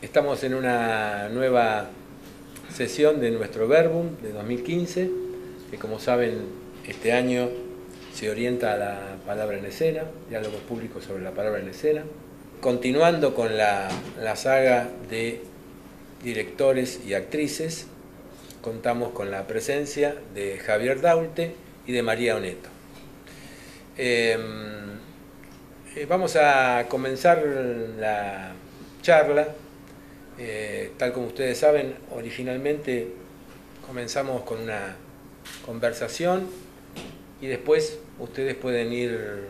Estamos en una nueva sesión de nuestro Verbum de 2015, que como saben este año se orienta a la palabra en escena, diálogos públicos sobre la palabra en escena. Continuando con la saga de directores y actrices, contamos con la presencia de Javier Daulte y de María Oneto. Vamos a comenzar la charla. Tal como ustedes saben, originalmente comenzamos con una conversación y después ustedes pueden ir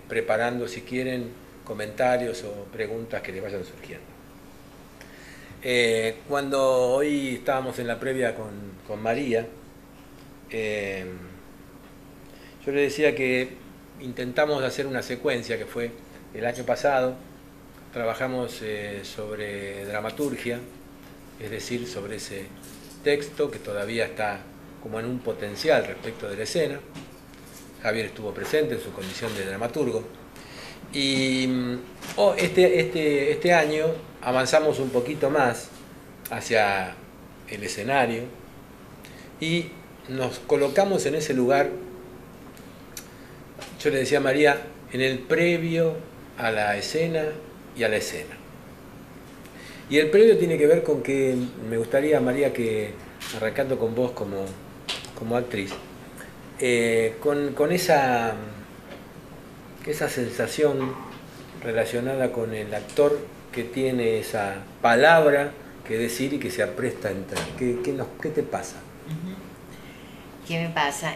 preparando, si quieren, comentarios o preguntas que les vayan surgiendo. Cuando hoy estábamos en la previa con María, yo le decía que intentamos hacer una secuencia que fue el año pasado. Trabajamos sobre dramaturgia, es decir, sobre ese texto que todavía está como en un potencial respecto de la escena. Javier estuvo presente en su condición de dramaturgo. Y este año avanzamos un poquito más hacia el escenario y nos colocamos en ese lugar, yo le decía a María, en el previo a la escena y a la escena. Y el previo tiene que ver con que me gustaría, María, que arrancando con vos como actriz, con esa sensación relacionada con el actor que tiene esa palabra que decir y que se apresta a entrar. ¿Qué te pasa? ¿Qué me pasa?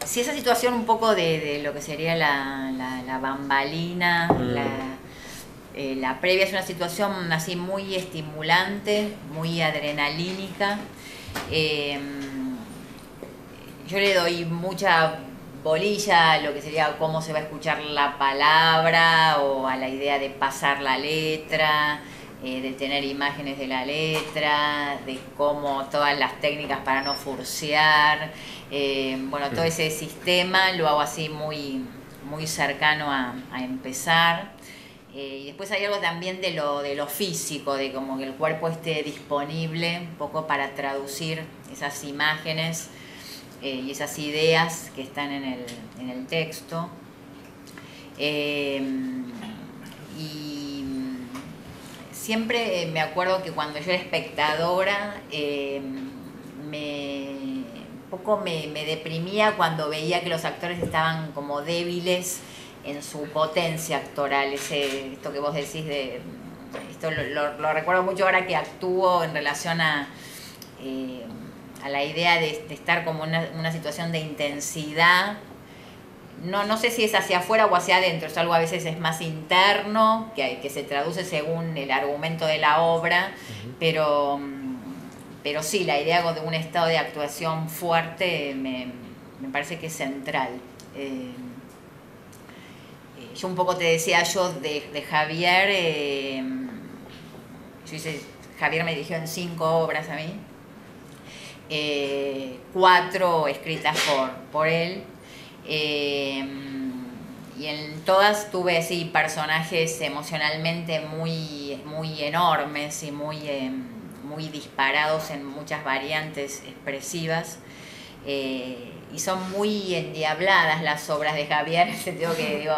Si esa situación un poco de lo que sería la bambalina, la previa es una situación así muy estimulante, muy adrenalínica. Yo le doy mucha bolilla a lo que sería cómo se va a escuchar la palabra o a la idea de pasar la letra, de tener imágenes de la letra, de cómo todas las técnicas para no furciar. Bueno, todo ese sistema lo hago así muy cercano a empezar. Y después hay algo también de lo físico, de como que el cuerpo esté disponible un poco para traducir esas imágenes y esas ideas que están en el texto. Y siempre me acuerdo que cuando yo era espectadora me deprimía cuando veía que los actores estaban como débiles en su potencia actoral. Esto que vos decís esto lo recuerdo mucho ahora que actúo en relación a la idea de estar como en una situación de intensidad. No sé si es hacia afuera o hacia adentro, es algo a veces es más interno, que se traduce según el argumento de la obra, pero sí, la idea de un estado de actuación fuerte me parece que es central. Yo un poco te decía de Javier, Javier me dirigió en 5 obras a mí, 4 escritas por él. Y en todas tuve así personajes emocionalmente muy enormes y muy disparados en muchas variantes expresivas, y son muy endiabladas las obras de Javier, en el sentido que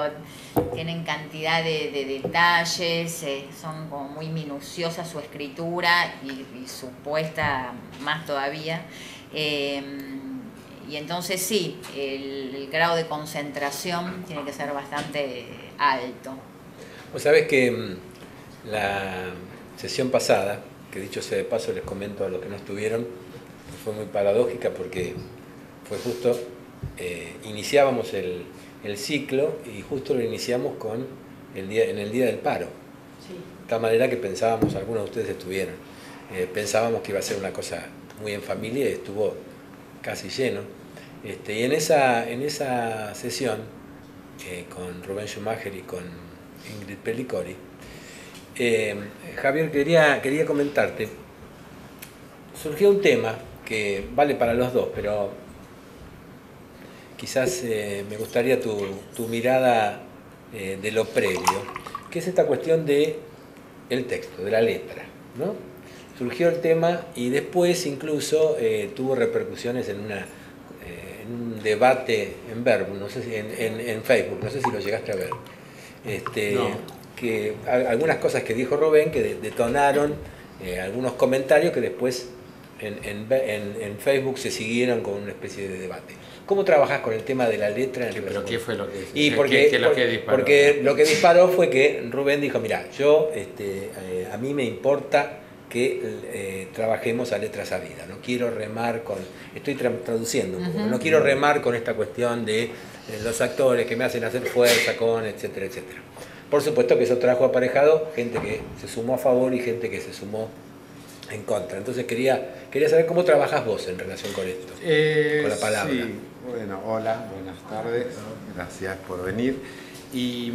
tienen cantidad de detalles, son como muy minuciosa su escritura y su puesta más todavía. Y entonces sí, el grado de concentración tiene que ser bastante alto. Vos sabés que la sesión pasada, que dicho sea de paso les comento a los que no estuvieron, fue muy paradójica porque fue justo, iniciábamos el ciclo y justo lo iniciamos en el día del paro. Sí. De tal manera que pensábamos, algunos de ustedes estuvieron, pensábamos que iba a ser una cosa muy en familia y estuvo casi lleno. Y en esa sesión, con Rubén Schumacher y con Ingrid Pellicori, Javier, quería comentarte, surgió un tema que vale para los dos, pero quizás me gustaría tu mirada de lo previo. que es esta cuestión de el texto, de la letra, ¿no? Surgió el tema y después incluso tuvo repercusiones en un debate en Verbo, no sé si en Facebook, no sé si lo llegaste a ver. No. Que algunas cosas que dijo Rubén que detonaron algunos comentarios que después en Facebook se siguieron con una especie de debate. ¿Cómo trabajas con el tema de la letra en ¿Pero qué fue lo que y porque, lo que disparó? Porque lo que disparó fue que Rubén dijo, mira, yo a mí me importa que trabajemos a letra sabida, no quiero remar con, estoy traduciendo un poco, no quiero remar con esta cuestión de los actores que me hacen hacer fuerza con, etcétera, etcétera. Por supuesto que eso trajo aparejado gente que se sumó a favor y gente que se sumó en contra. Entonces quería saber cómo trabajas vos en relación con esto, con la palabra. Sí, bueno, hola, buenas tardes, gracias por venir. Y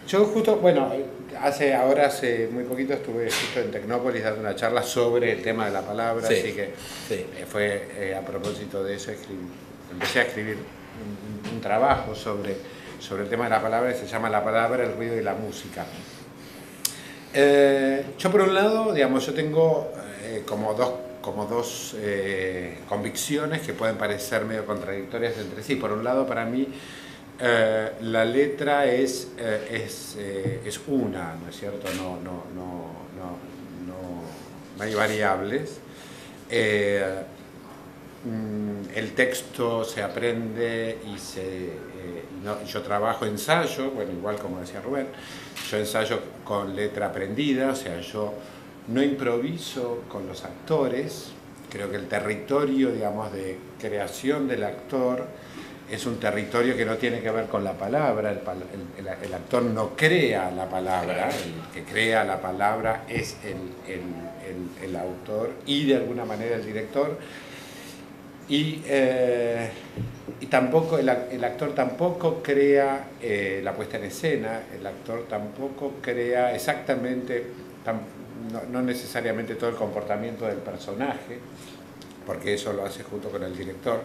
yo justo, bueno, hace muy poquito estuve justo en Tecnópolis dando una charla sobre el tema de la palabra, sí, así que sí. fue a propósito de eso, empecé a escribir un trabajo sobre el tema de la palabra, que se llama La palabra, el ruido y la música. Yo por un lado, digamos, yo tengo como dos convicciones que pueden parecer medio contradictorias entre sí. Por un lado, para mí, la letra es una, ¿no es cierto? No hay variables. El texto se aprende y yo trabajo ensayo, bueno, igual como decía Rubén, yo ensayo con letra aprendida, o sea, yo no improviso con los actores. Creo que el territorio, digamos, de creación del actor es un territorio que no tiene que ver con la palabra. El actor no crea la palabra, el que crea la palabra es el autor y de alguna manera el director. Y tampoco el actor tampoco crea la puesta en escena, el actor tampoco crea exactamente, no necesariamente todo el comportamiento del personaje, porque eso lo hace junto con el director.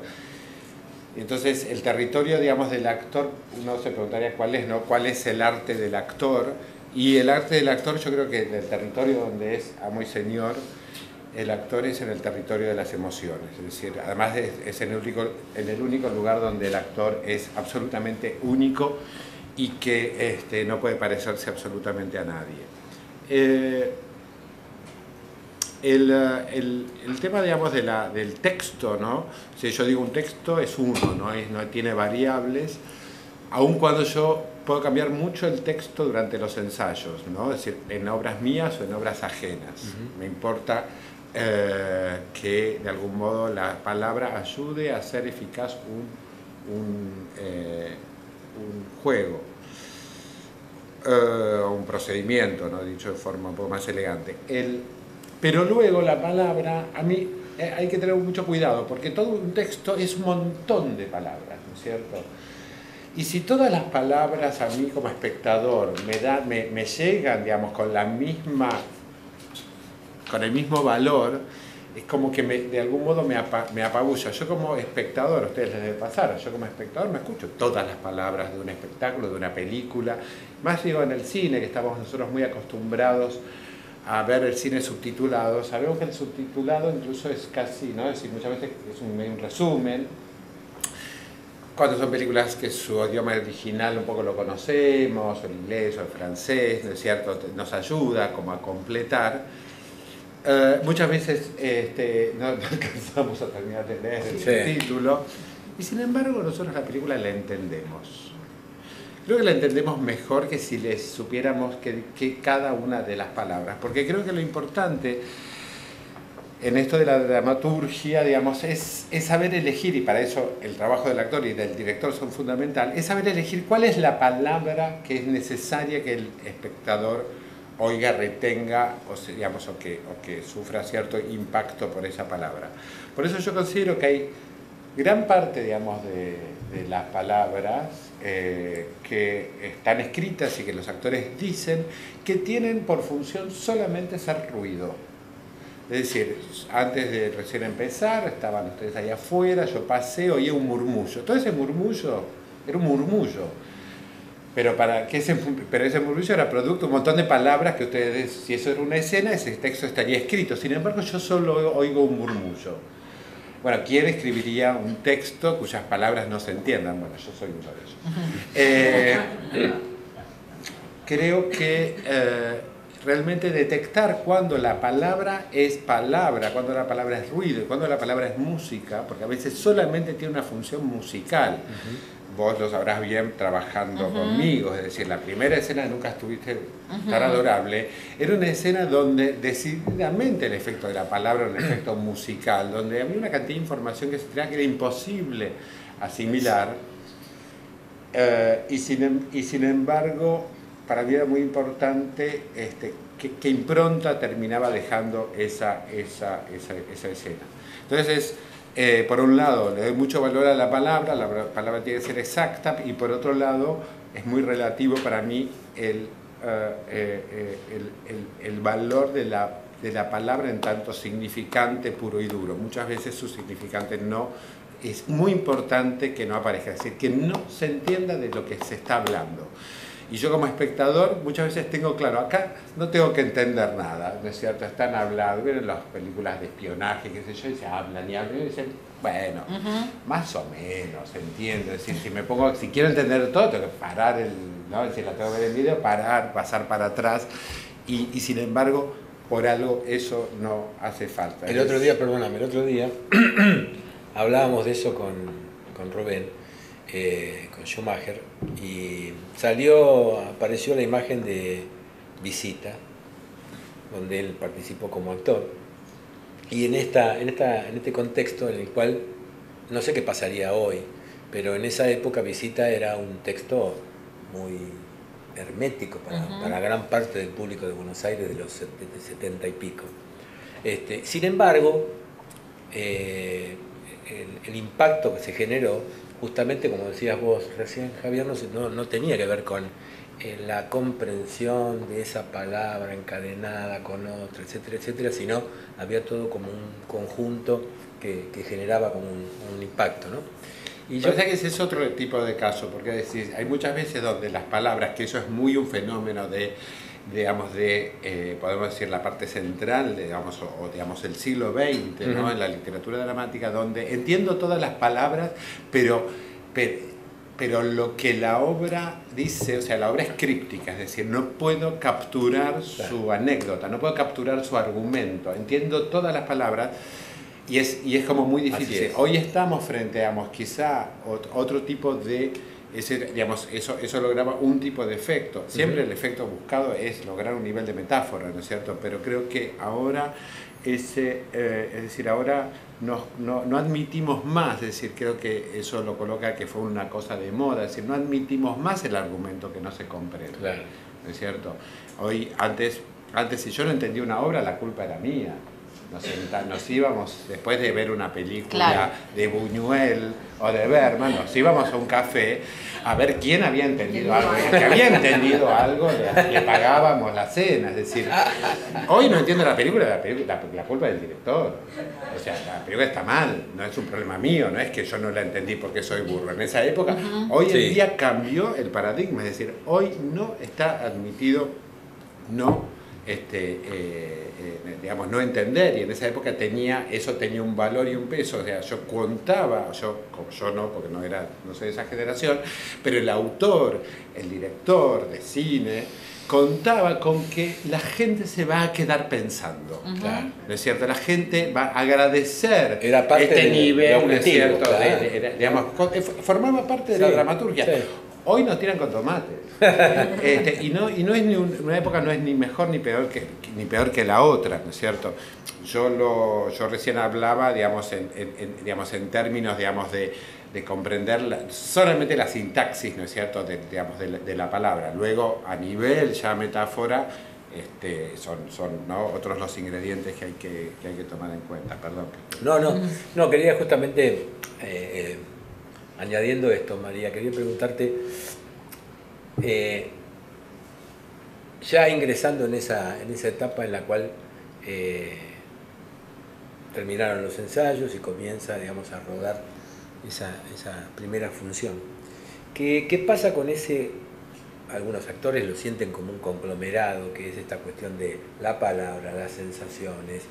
Entonces el territorio, digamos, del actor, uno se preguntaría cuál es, ¿no? ¿Cuál es el arte del actor? Y el arte del actor, yo creo que del territorio donde es amo y señor, el actor es en el territorio de las emociones, es decir, además es en el único lugar donde el actor es absolutamente único y que no puede parecerse absolutamente a nadie. El tema, digamos, del texto, ¿no? Si yo digo un texto es uno, no tiene variables, aun cuando yo puedo cambiar mucho el texto durante los ensayos, ¿no? Es decir, en obras mías o en obras ajenas. Me importa que de algún modo la palabra ayude a hacer eficaz un juego, un procedimiento, ¿no? Dicho de forma un poco más elegante. Pero luego la palabra, a mí hay que tener mucho cuidado, porque todo un texto es un montón de palabras, ¿no es cierto? Y si todas las palabras a mí como espectador me llegan, digamos, con el mismo valor, es como que de algún modo me apabulla. Yo como espectador, a ustedes les debe pasar, yo como espectador me escucho todas las palabras de un espectáculo, de una película, más digo en el cine, que estamos nosotros muy acostumbrados a ver el cine subtitulado. Sabemos que el subtitulado incluso es casi, ¿no? Es decir, muchas veces es un resumen. Cuando son películas que su idioma original un poco lo conocemos, o el inglés o el francés, ¿no es cierto? Nos ayuda como a completar. Muchas veces no alcanzamos a terminar de leer el subtítulo, y sin embargo nosotros la película la entendemos. Creo que la entendemos mejor que si les supiéramos que cada una de las palabras, porque creo que lo importante en esto de la dramaturgia, digamos, es saber elegir, y para eso el trabajo del actor y del director son fundamental, es saber elegir cuál es la palabra que es necesaria que el espectador oiga, retenga o que sufra cierto impacto por esa palabra. Por eso yo considero que hay gran parte, digamos, de las palabras que están escritas y que los actores dicen que tienen por función solamente ser ruido. Es decir, antes de recién empezar, estaban ustedes ahí afuera, yo pasé, oía un murmullo. Todo ese murmullo era un murmullo. pero ese murmullo era producto de un montón de palabras que ustedes, si eso era una escena, ese texto estaría escrito. Sin embargo, yo solo oigo un murmullo. Bueno, ¿quién escribiría un texto cuyas palabras no se entiendan? Bueno, yo soy uno de ellos. Creo que realmente detectar cuando la palabra es palabra, cuando la palabra es ruido, cuando la palabra es música, porque a veces solamente tiene una función musical. Vos lo sabrás bien trabajando conmigo, es decir, la primera escena de Nunca estuviste tan adorable, era una escena donde decididamente el efecto de la palabra era un efecto musical, donde había una cantidad de información que se tenía que era imposible asimilar, y sin embargo, para mí era muy importante qué impronta terminaba dejando esa escena. Entonces, por un lado, le doy mucho valor a la palabra tiene que ser exacta, y por otro lado, es muy relativo para mí el valor de la palabra en tanto significante puro y duro. Muchas veces su significante no es muy importante que no aparezca, es decir, que no se entienda de lo que se está hablando. Y yo como espectador muchas veces tengo claro, acá no tengo que entender nada, ¿no es cierto? Están hablando, miren las películas de espionaje, qué sé yo, y se hablan y hablan y dicen, bueno, más o menos, entiendo. Es decir, si quiero entender todo, tengo que parar ¿no? Si la tengo que ver en video, parar, pasar para atrás, y sin embargo, por algo eso no hace falta. El otro día hablábamos de eso con Rubén, con Schumacher, y apareció la imagen de Visita, donde él participó como actor, y en este contexto en el cual no sé qué pasaría hoy, pero en esa época Visita era un texto muy hermético para gran parte del público de Buenos Aires de los 70 y pico. Sin embargo, el impacto que se generó, justamente como decías vos recién, Javier, no tenía que ver con la comprensión de esa palabra encadenada con otra, etcétera, etcétera, sino había todo como un conjunto que generaba como un impacto, ¿no? Y yo sé que ese es otro tipo de caso, porque decir, hay muchas veces donde las palabras, que eso es muy un fenómeno podemos decir, la parte central, digamos el siglo XX, ¿no? En la literatura dramática, donde entiendo todas las palabras, pero lo que la obra dice, o sea, la obra es críptica, es decir, no puedo capturar su anécdota, no puedo capturar su argumento, entiendo todas las palabras, y es como muy difícil. Hoy estamos frente a, quizá, otro tipo de... eso lograba un tipo de efecto. Siempre el efecto buscado es lograr un nivel de metáfora, ¿no es cierto? Pero creo que ahora ahora no admitimos más, es decir, creo que eso lo coloca que fue una cosa de moda, es decir, no admitimos más el argumento que no se comprende, claro. ¿No es cierto? Antes si yo no entendía una obra, la culpa era mía. Nos íbamos, después de ver una película de Buñuel o de Bergman, nos íbamos a un café a ver quién había entendido algo. Y el que había entendido algo le pagábamos la cena. Es decir, hoy no entiendo la película, la culpa es del director. O sea, la película está mal, no es un problema mío, no es que yo no la entendí porque soy burro. En esa época, hoy en día cambió el paradigma, es decir, hoy no está admitido no entender, y en esa época eso tenía un valor y un peso. O sea, yo contaba, como yo no, porque no soy de esa generación, pero el autor, el director de cine, contaba con que la gente se va a quedar pensando, ¿no es cierto? La gente va a agradecer este nivel, ¿no es cierto? Formaba parte de la dramaturgia. Sí. Hoy nos tiran con tomates. Y no es una época no es ni mejor ni peor que la otra, ¿no es cierto? Yo recién hablaba, en términos, de comprender solamente la sintaxis, ¿no es cierto?, de la palabra. Luego, a nivel ya metáfora, son otros los ingredientes que hay que tomar en cuenta. Perdón. No, quería justamente... añadiendo esto, María, quería preguntarte, ya ingresando en esa etapa en la cual terminaron los ensayos y comienza, a rodar esa primera función, ¿qué pasa con ese algunos actores lo sienten como un conglomerado, que es esta cuestión de la palabra, las sensaciones,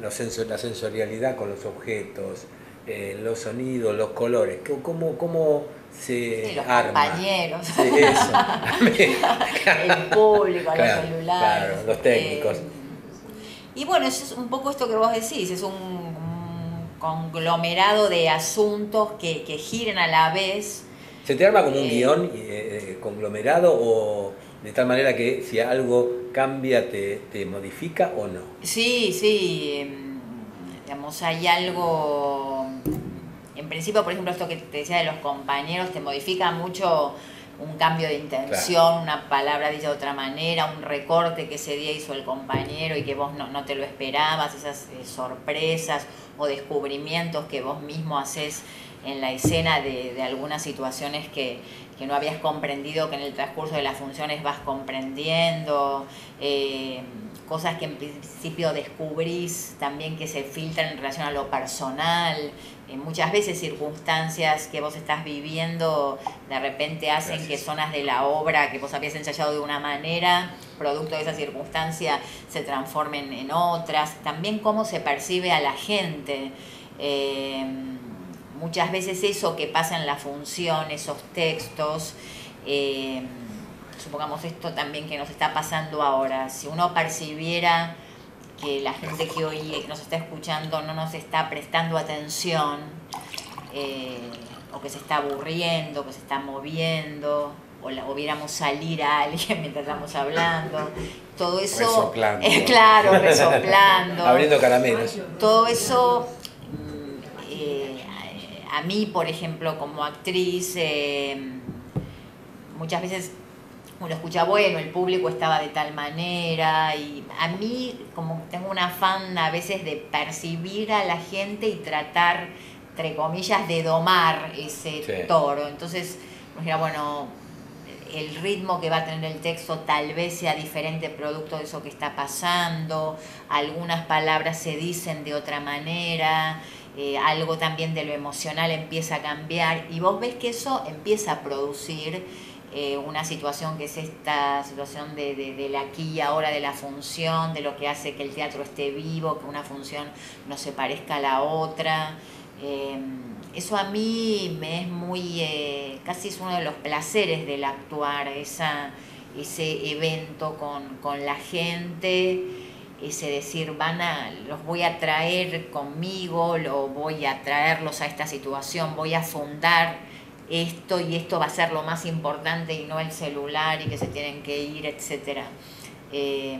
la sensorialidad con los objetos, los sonidos, los colores, cómo se sí, los arma. compañeros, Sí, eso. el público, Claro, los celulares. claro, los técnicos. Y bueno, eso es un poco esto que vos decís, es un conglomerado de asuntos que giran a la vez. ¿Se te arma como un guión conglomerado o de tal manera que si algo cambia te modifica o no? Sí, sí, digamos, hay algo, en principio, por ejemplo, esto que te decía de los compañeros, te modifica mucho un cambio de intención, claro, una palabra dicha de otra manera, un recorte que ese día hizo el compañero y que vos no te lo esperabas, esas sorpresas o descubrimientos que vos mismo haces en la escena de algunas situaciones que no habías comprendido, que en el transcurso de las funciones vas comprendiendo, cosas que en principio descubrís también que se filtran en relación a lo personal, muchas veces circunstancias que vos estás viviendo de repente hacen Gracias. Que zonas de la obra que vos habías ensayado de una manera, producto de esa circunstancia, se transformen en otras, también cómo se percibe a la gente. Muchas veces eso que pasa en la función, esos textos, supongamos esto también que nos está pasando ahora, si uno percibiera que la gente que hoy nos está escuchando no nos está prestando atención, o que se está aburriendo, que se está moviendo, o viéramos salir a alguien mientras estamos hablando, todo eso, resoplando. Claro, resoplando, abriendo caramelos, todo eso. A mí, por ejemplo, como actriz, muchas veces uno escucha, bueno, el público estaba de tal manera, y a mí como tengo un afán a veces de percibir a la gente y tratar, entre comillas, de domar ese toro. Entonces, bueno, el ritmo que va a tener el texto tal vez sea diferente producto de eso que está pasando, algunas palabras se dicen de otra manera, algo también de lo emocional empieza a cambiar y vos ves que eso empieza a producir una situación que es esta situación del aquí y ahora de la función, de lo que hace que el teatro esté vivo, que una función no se parezca a la otra. Eso a mí me es muy, casi es uno de los placeres del actuar, ese evento con la gente, ese decir, los voy a traer conmigo, voy a traerlos a esta situación, voy a fundar esto y esto va a ser lo más importante y no el celular y que se tienen que ir, etcétera. Y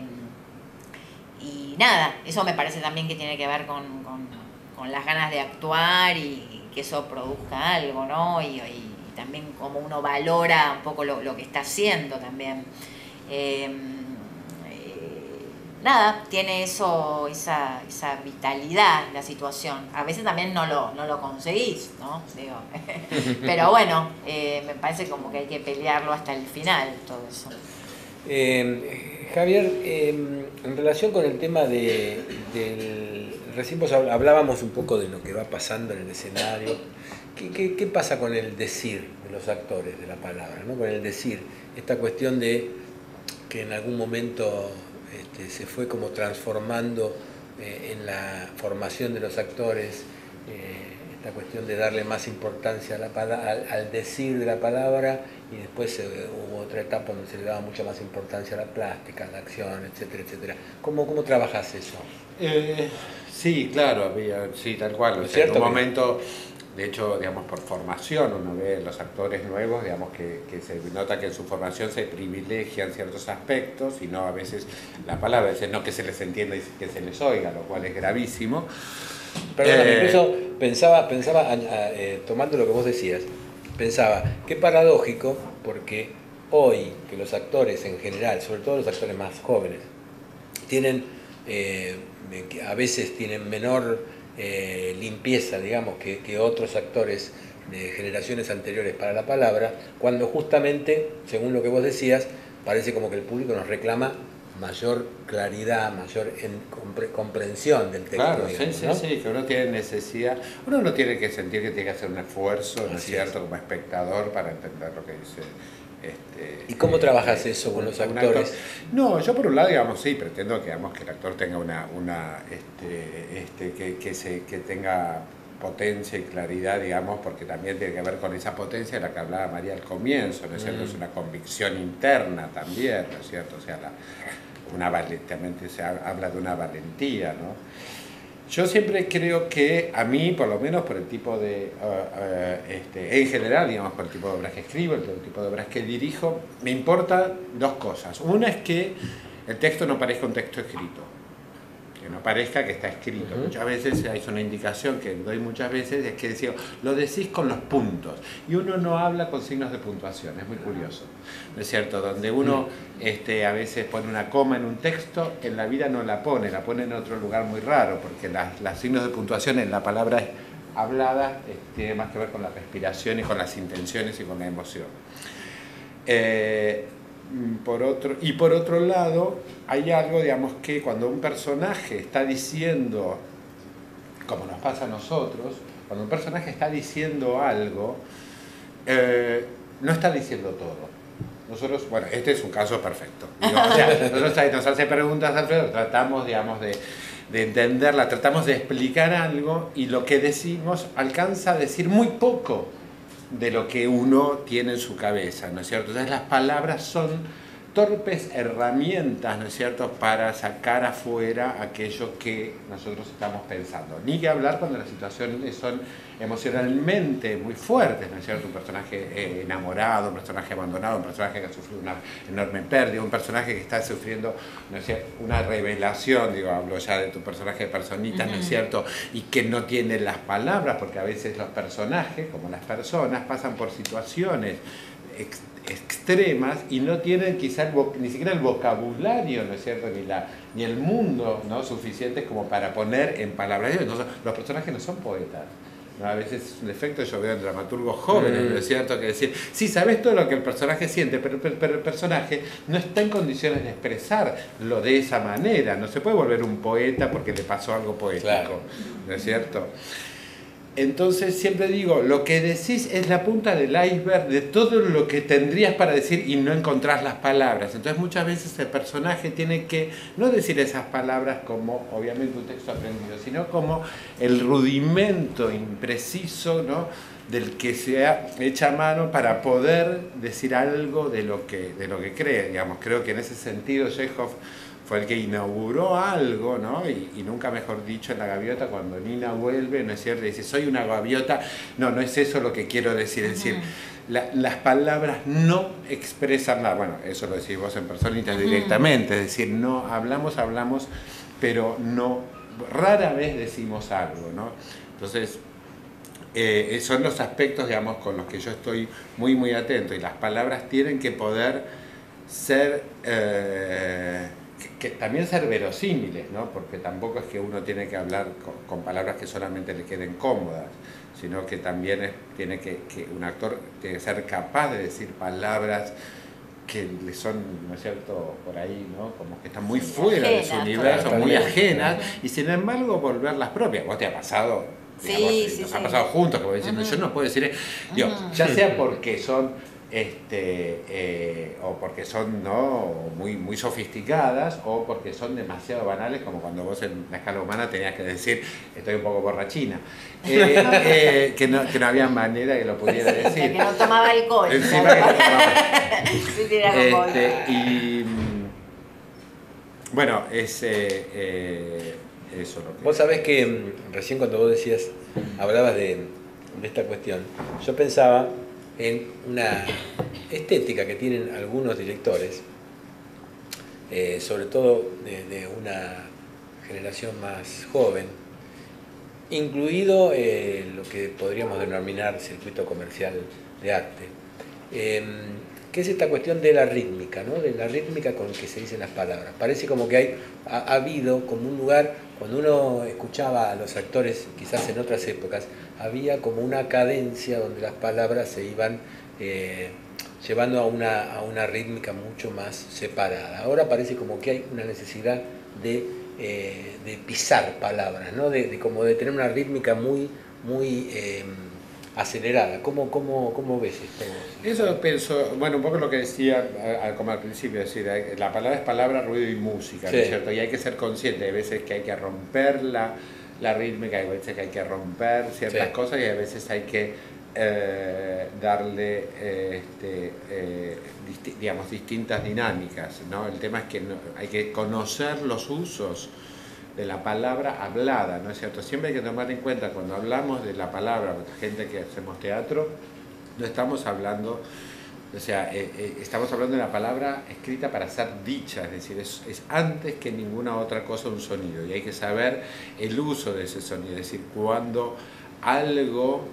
nada, eso me parece también que tiene que ver con las ganas de actuar y que eso produzca algo, ¿no? Y también como uno valora un poco lo que está haciendo también. Nada, tiene esa vitalidad la situación. A veces también no lo conseguís, ¿no? Digo, pero bueno, me parece como que hay que pelearlo hasta el final, todo eso. Javier, en relación con el tema recién vos hablábamos un poco de lo que va pasando en el escenario. ¿Qué pasa con el decir de los actores de la palabra, ¿no? Con el decir, esta cuestión de que en algún momento se fue como transformando en la formación de los actores, esta cuestión de darle más importancia a al decir de la palabra, y después hubo otra etapa donde se le daba mucha más importancia a la plástica, a la acción, etcétera, etcétera. ¿Cómo trabajas eso? Sí, claro, sí, tal cual. O sea, en un momento, de hecho, digamos, por formación, uno ve los actores nuevos, digamos, que se nota que en su formación se privilegian ciertos aspectos y no a veces la palabra, a veces no que se les entienda y que se les oiga, lo cual es gravísimo. Perdóname, incluso pensaba tomando lo que vos decías, pensaba, qué paradójico, porque hoy que los actores en general, sobre todo los actores más jóvenes, tienen, a veces tienen menor limpieza, digamos, que otros actores de generaciones anteriores para la palabra, cuando justamente, según lo que vos decías, parece como que el público nos reclama mayor claridad, mayor comprensión del texto. Claro, digamos, sí, ¿no? sí, que uno tiene necesidad, uno no tiene que sentir que tiene que hacer un esfuerzo, ¿no es cierto?, como espectador para entender lo que dice ¿Y cómo trabajas eso con los actores? No, yo por un lado, digamos, sí, pretendo que el actor tenga que tenga potencia y claridad, digamos, porque también tiene que ver con esa potencia de la que hablaba María al comienzo, ¿no es cierto? Es una convicción interna también, ¿no es cierto? O sea, también se habla de una valentía, ¿no? Yo siempre creo que a mí, por lo menos por el tipo de, en general, digamos, por el tipo de obras que escribo, el tipo de obras que dirijo, me importan dos cosas. Una es que el texto no parezca un texto escrito, que no parezca que está escrito. Muchas veces hay una indicación que doy muchas veces, es que digo, lo decís con los puntos, y uno no habla con signos de puntuación, es muy curioso, ¿no es cierto? Donde uno a veces pone una coma en un texto, en la vida no la pone en otro lugar muy raro, porque los signos de puntuación en la palabra hablada tiene más que ver con la respiración y con las intenciones y con la emoción. Por otro lado, hay algo, digamos, que cuando un personaje está diciendo, como nos pasa a nosotros, cuando un personaje está diciendo algo, no está diciendo todo. Nosotros, bueno, este es un caso perfecto. Digo, o sea, nosotros nos hace preguntas, Alfredo, tratamos, digamos, de entenderla, tratamos de explicar algo y lo que decimos alcanza a decir muy poco de lo que uno tiene en su cabeza, ¿no es cierto? Entonces las palabras son torpes herramientas, ¿no es cierto?, para sacar afuera aquello que nosotros estamos pensando. Ni que hablar cuando las situaciones son emocionalmente muy fuertes, ¿no es cierto? Un personaje enamorado, un personaje abandonado, un personaje que ha sufrido una enorme pérdida, un personaje que está sufriendo, ¿no es cierto?, una revelación, digo, hablo ya de tu personaje de personitas, ¿no es cierto?, y que no tiene las palabras, porque a veces los personajes, como las personas, pasan por situaciones extremas y no tienen quizás ni siquiera el vocabulario, ¿no es cierto?, ni el mundo, ¿no?, suficientes como para poner en palabras. Entonces, los personajes no son poetas, ¿no? A veces es un defecto, yo veo en dramaturgos jóvenes, ¿no es cierto?, que decir, sí, sabes todo lo que el personaje siente, pero el personaje no está en condiciones de expresarlo de esa manera, no se puede volver un poeta porque le pasó algo poético, claro, ¿no es cierto? Entonces siempre digo, lo que decís es la punta del iceberg de todo lo que tendrías para decir y no encontrás las palabras. Entonces muchas veces el personaje tiene que no decir esas palabras como obviamente un texto aprendido, sino como el rudimento impreciso, ¿no?, del que se echa mano para poder decir algo de lo que cree. Digamos, creo que en ese sentido Chekhov fue el que inauguró algo, ¿no? Y nunca mejor dicho, en La Gaviota, cuando Nina vuelve, ¿no es cierto?, dice, soy una gaviota. No es eso lo que quiero decir. Es decir, las palabras no expresan nada. Bueno, eso lo decís vos en personitas directamente. Es decir, no hablamos, pero no, rara vez decimos algo, ¿no? Entonces, son los aspectos, digamos, con los que yo estoy muy, muy atento. Y las palabras tienen que poder ser... que también ser verosímiles, ¿no?, porque tampoco es que uno tiene que hablar con palabras que solamente le queden cómodas, sino que también tiene que un actor tiene que ser capaz de decir palabras que le son, ¿no es cierto?, por ahí, ¿no?, como que están muy fuera de su universo, muy ajenas, y sin embargo volverlas propias. ¿Vos te ha pasado? Digamos, nos ha pasado juntos, como diciendo, yo no puedo decir, digo, ya sea porque son o porque son, ¿no?, muy, muy sofisticadas, o porque son demasiado banales, como cuando vos en La Escala Humana tenías que decir, estoy un poco borrachina, que no había manera que lo pudiera decir. Que no tomaba alcohol. Encima que no tomaba. Sí, bueno, es eso lo que... Vos sabés que recién cuando vos hablabas de esta cuestión, yo pensaba en una estética que tienen algunos directores, sobre todo de una generación más joven, incluido lo que podríamos denominar circuito comercial de arte, que es esta cuestión de la rítmica, ¿no?, de la rítmica con que se dicen las palabras. Parece como que ha habido como un lugar, cuando uno escuchaba a los actores, quizás en otras épocas, había como una cadencia donde las palabras se iban llevando a una rítmica mucho más separada. Ahora parece como que hay una necesidad de pisar palabras, ¿no?, como de tener una rítmica muy acelerada. ¿Cómo ves esto? Eso pienso, bueno, un poco lo que decía como al principio, es decir, la palabra es palabra, ruido y música, ¿no es cierto? Y hay que ser consciente, hay veces que hay que romper la rítmica, hay veces que hay que romper ciertas cosas y hay veces hay que darle digamos, distintas dinámicas, ¿no? El tema es que hay que conocer los usos de la palabra hablada, ¿no es cierto? Siempre hay que tomar en cuenta cuando hablamos de la palabra, la gente que hacemos teatro, no estamos hablando, o sea, estamos hablando de la palabra escrita para ser dicha, es decir, es antes que ninguna otra cosa un sonido y hay que saber el uso de ese sonido, es decir, cuando algo,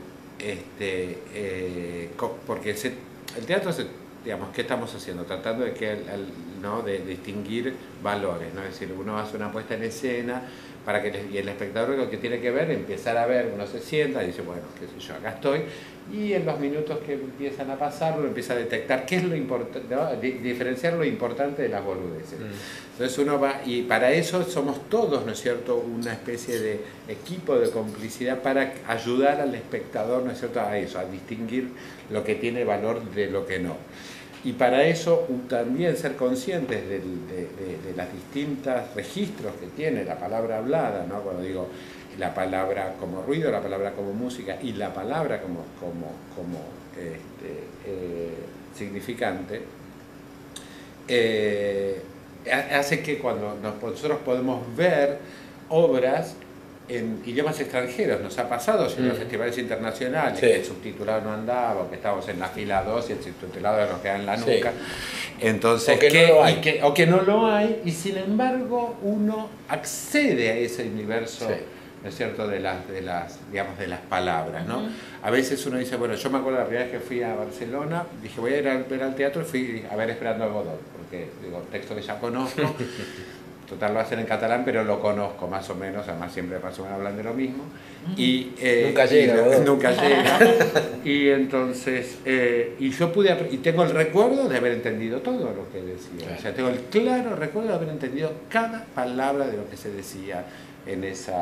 porque el teatro digamos, ¿qué estamos haciendo? Tratando de ¿no? de distinguir valores, ¿no? Es decir, uno hace una puesta en escena para que y el espectador lo que tiene que ver, empezar a ver, uno se sienta y dice, bueno, qué sé yo, acá estoy, y en los minutos que empiezan a pasar, uno empieza a detectar qué es lo importante, ¿no? Diferenciar lo importante de las boludeces. Entonces uno va, y para eso somos todos, ¿no es cierto?, una especie de equipo de complicidad para ayudar al espectador, ¿no es cierto?, a eso, a distinguir lo que tiene valor de lo que no. Y para eso también ser conscientes de los distintos registros que tiene la palabra hablada, ¿no? Cuando digo la palabra como ruido, la palabra como música y la palabra como significante, hace que cuando nosotros podemos ver obras en idiomas extranjeros, nos ha pasado en los festivales internacionales, que el subtitulado no andaba, o que estábamos en la fila 2 y el subtitulado nos queda en la nuca, entonces, o que no lo hay, y sin embargo uno accede a ese universo, ¿no es cierto?, de digamos, de las palabras, ¿no? A veces uno dice, bueno, yo me acuerdo la primera vez que fui a Barcelona, dije, voy a ir a ver al teatro, y fui a ver Esperando a Godot, porque digo, texto que ya conozco, total lo hacen en catalán, pero lo conozco más o menos, además siempre más o menos hablan de lo mismo. Y, nunca llega. Nunca llega. Y entonces, y yo y tengo el recuerdo de haber entendido todo lo que decía. Claro. O sea, tengo el claro recuerdo de haber entendido cada palabra de lo que se decía en ese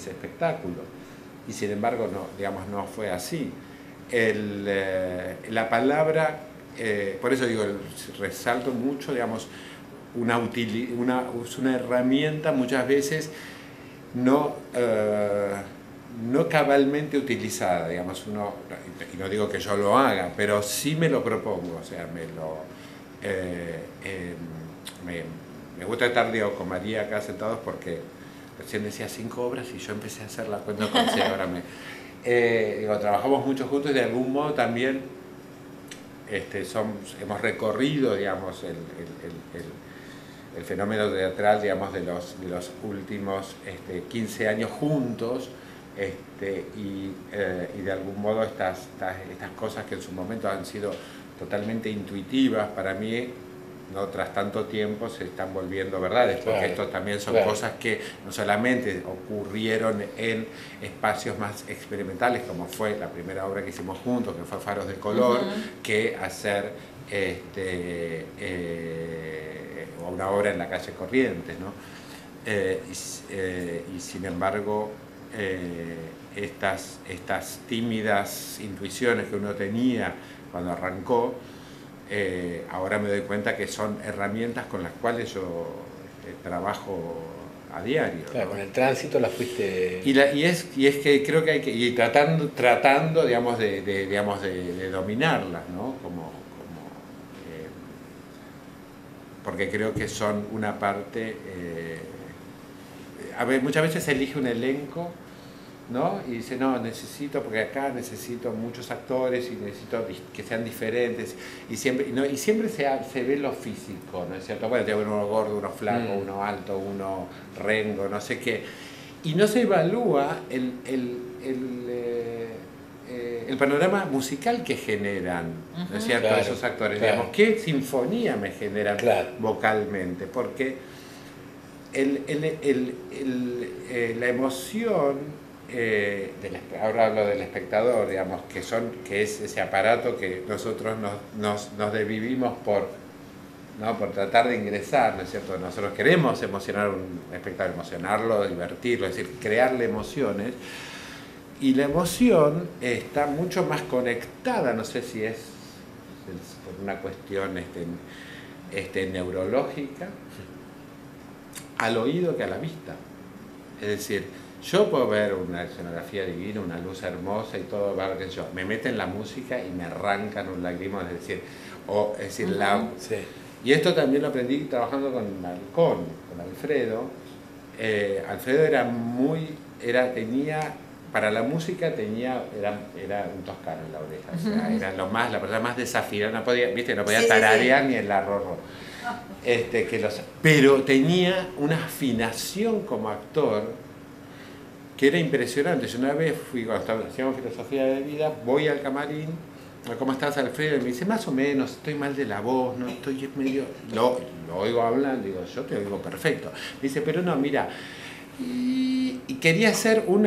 espectáculo. Y sin embargo, no, digamos, no fue así. La palabra, por eso digo, resalto mucho, digamos, es una herramienta muchas veces no cabalmente utilizada, digamos, y no digo que yo lo haga, pero sí me lo propongo, o sea, me gusta estar, digo, con María acá sentados porque recién decía 5 obras y yo empecé a hacer la cuenta con 6, ahora digo, trabajamos mucho juntos y de algún modo también hemos recorrido, digamos, el fenómeno teatral, digamos, de los últimos 15 años juntos, y de algún modo estas cosas que en su momento han sido totalmente intuitivas para mí, no tras tanto tiempo se están volviendo verdades, porque esto también son cosas que no solamente ocurrieron en espacios más experimentales, como fue la primera obra que hicimos juntos, que fue Faros de Color, que hacer una obra en la calle Corrientes, ¿no? Y sin embargo, estas tímidas intuiciones que uno tenía cuando arrancó, ahora me doy cuenta que son herramientas con las cuales yo trabajo a diario. Claro, ¿no? Con el tránsito las fuiste... Y es que creo que hay que ir tratando digamos, de dominarlas, ¿no? Porque creo que son una parte... muchas veces se elige un elenco, ¿no? Y dice, no, porque acá necesito muchos actores y necesito que sean diferentes, y siempre se ve lo físico, ¿no es cierto? Bueno, tengo uno gordo, uno flaco, uno alto, uno rengo, no sé qué, y no se evalúa el panorama musical que generan, ¿no es cierto? Esos actores, digamos, qué sinfonía me generan vocalmente, porque la emoción, ahora hablo del espectador, digamos, que es ese aparato que nosotros nos desvivimos por tratar de ingresar, ¿no es cierto? Nosotros queremos emocionar a un espectador, emocionarlo, divertirlo, es decir, crearle emociones. y la emoción está mucho más conectada, no sé si es por una cuestión neurológica, al oído que a la vista. Es decir, yo puedo ver una escenografía divina, una luz hermosa y todo, que yo me meten la música y me arrancan un lagrimón, es decir, Sí. Y esto también lo aprendí trabajando con Alfredo. Alfredo tenía, para la música era un toscano en la oreja, o sea, era la persona más desafinada, no podía Sí, tararear sí. ni el arroz. Pero tenía una afinación como actor que era impresionante. Yo una vez cuando hacíamos filosofía de vida, voy al camarín, ¿cómo estás, Alfredo? Y me dice, más o menos, estoy mal de la voz, no estoy medio... Lo oigo hablando, digo, yo te oigo perfecto. Me dice, pero no, mira, y quería hacer un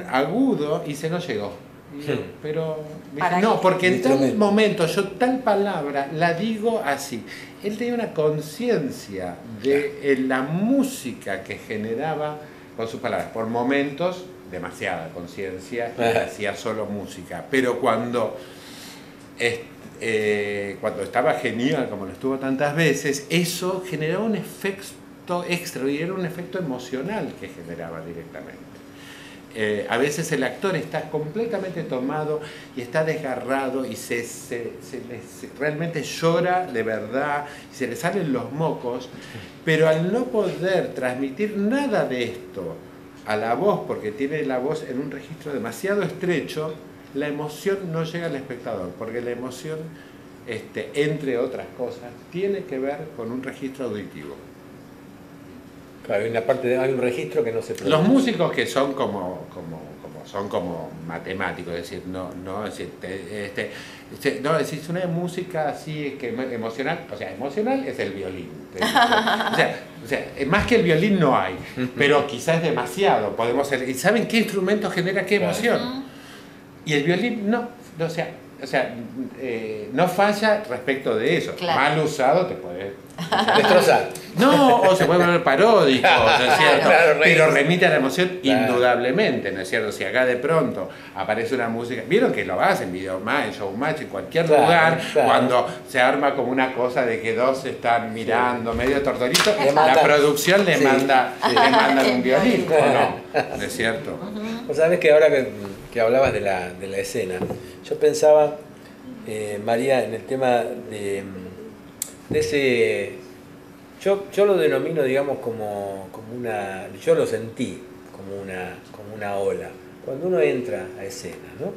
agudo y se no llegó. Y yo, pero me dice, no, porque en tal momento yo tal palabra la digo así. Él tenía una conciencia de la música que generaba con sus palabras. Por momentos, demasiada conciencia, y hacía solo música. Pero cuando estaba genial, como lo estuvo tantas veces, eso generaba un efecto extra y era un efecto emocional que generaba directamente. A veces el actor está completamente tomado y está desgarrado y realmente llora de verdad, y se le salen los mocos, pero al no poder transmitir nada de esto a la voz, porque tiene la voz en un registro demasiado estrecho, la emoción no llega al espectador, porque la emoción, entre otras cosas, tiene que ver con un registro auditivo. Claro, hay un registro que no se produce. Los músicos que son como matemáticos, es decir, es una música así que emocional, o sea, emocional es el violín. O sea, más que el violín no hay, pero quizás es demasiado. ¿Y saben qué instrumento genera qué emoción? Y el violín no falla respecto de eso. Claro. Mal usado te puede destrozar. No, o se puede volver paródico, ¿no es cierto? Claro, pero remite a la emoción claro, indudablemente, ¿no es cierto? Si acá de pronto aparece una música, vieron que lo hacen en Videomatch, en Showmatch, en cualquier lugar, cuando se arma como una cosa de que dos se están mirando, medio tortolito, la producción le manda un violín, ¿o no? ¿No es cierto? Vos sabés que ahora que hablabas de la escena, yo pensaba, María, en el tema de ese... Yo lo denomino, digamos, como una... Yo lo sentí como una ola. Cuando uno entra a escena, ¿no?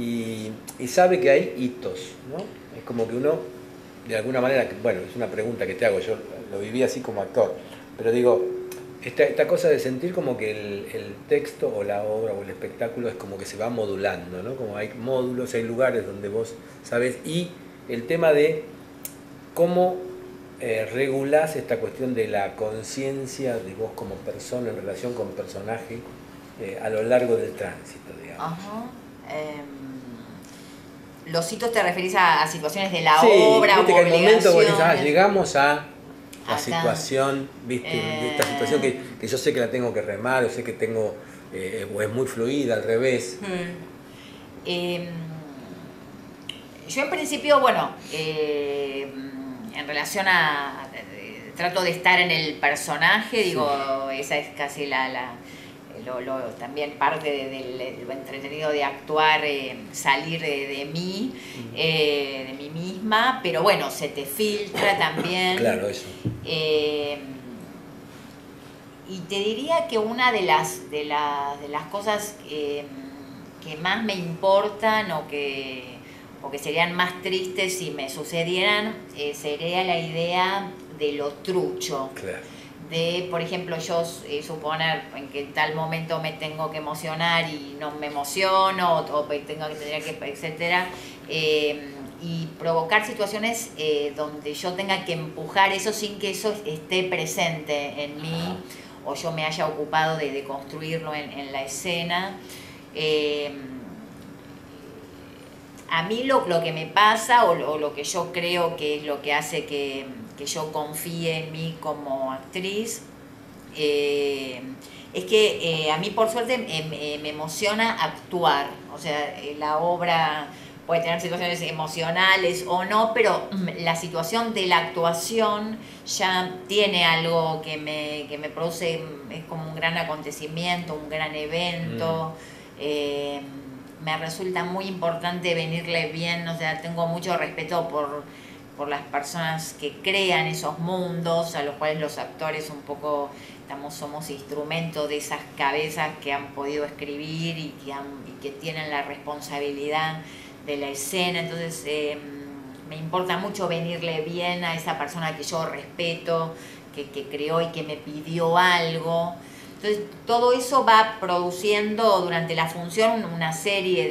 Y sabe que hay hitos, ¿no? Es como que uno, de alguna manera, bueno, es una pregunta que te hago, yo lo viví así como actor, pero digo, esta cosa de sentir como que el texto o la obra o el espectáculo es como que se va modulando, ¿no? Como hay módulos, hay lugares donde vos sabés, y el tema de cómo regulás esta cuestión de la conciencia de vos como persona en relación con personaje a lo largo del tránsito, digamos. Ajá. Los hitos te referís a situaciones de la obra o viste que hay momentos vos decís, llegamos a la acá. Situación, viste, de esta situación que yo sé que la tengo que remar, o sé que tengo, o es muy fluida, al revés. Yo en principio, bueno, en relación a... trato de estar en el personaje, digo, esa es casi también parte de lo entretenido de actuar, salir de mí, de mí misma, pero bueno, se te filtra también. Claro, eso. Y te diría que una de las cosas que más me importan o que serían más tristes si me sucedieran, sería la idea de lo trucho. Claro. De, por ejemplo, yo suponer en que en tal momento me tengo que emocionar y no me emociono, o tengo que tener que, etcétera, y provocar situaciones donde yo tenga que empujar eso sin que eso esté presente en mí, o yo me haya ocupado de construirlo en la escena. A mí lo que me pasa o lo que yo creo que es lo que hace que yo confíe en mí como actriz es que a mí por suerte me emociona actuar, o sea, la obra puede tener situaciones emocionales o no, pero la situación de la actuación ya tiene algo que me produce, es como un gran acontecimiento, un gran evento. Me resulta muy importante venirle bien, o sea, tengo mucho respeto por las personas que crean esos mundos, a los cuales los actores un poco somos instrumento de esas cabezas que han podido escribir y que tienen la responsabilidad de la escena. Entonces me importa mucho venirle bien a esa persona que yo respeto, que creó y que me pidió algo. Entonces todo eso va produciendo durante la función una serie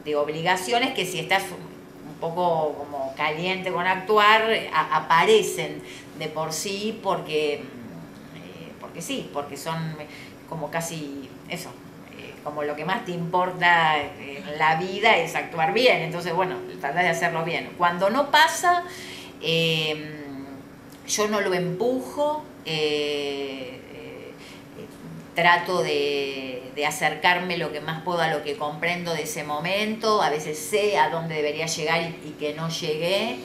de obligaciones que si estás un poco como caliente con actuar, aparecen de por sí porque sí, porque son como casi eso, como lo que más te importa en la vida es actuar bien, entonces bueno, tratás de hacerlo bien. Cuando no pasa, yo no lo empujo, trato de acercarme lo que más puedo a lo que comprendo de ese momento, a veces sé a dónde debería llegar y que no llegué,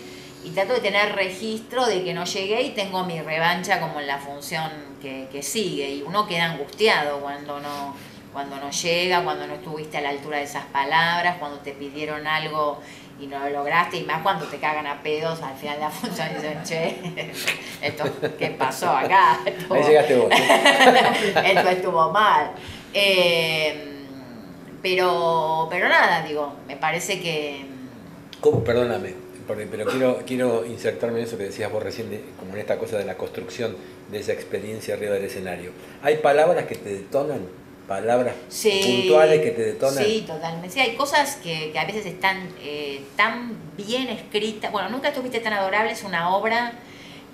y trato de tener registro de que no llegué y tengo mi revancha como en la función que sigue, y uno queda angustiado cuando no llega, cuando no estuviste a la altura de esas palabras, cuando te pidieron algo y no lo lograste, y más cuando te cagan a pedos al final de la función y dicen, che, esto, ¿qué pasó acá? Ahí llegaste vos. Esto estuvo mal. Pero nada, digo, me parece que... ¿Cómo? Perdóname, pero quiero insertarme en eso que decías vos recién, como en esta cosa de la construcción de esa experiencia arriba del escenario. ¿Hay palabras que te detonan? ¿Palabras puntuales que te detonan? Sí, totalmente. Sí, hay cosas que a veces están tan bien escritas. Bueno, nunca estuviste tan adorable, es una obra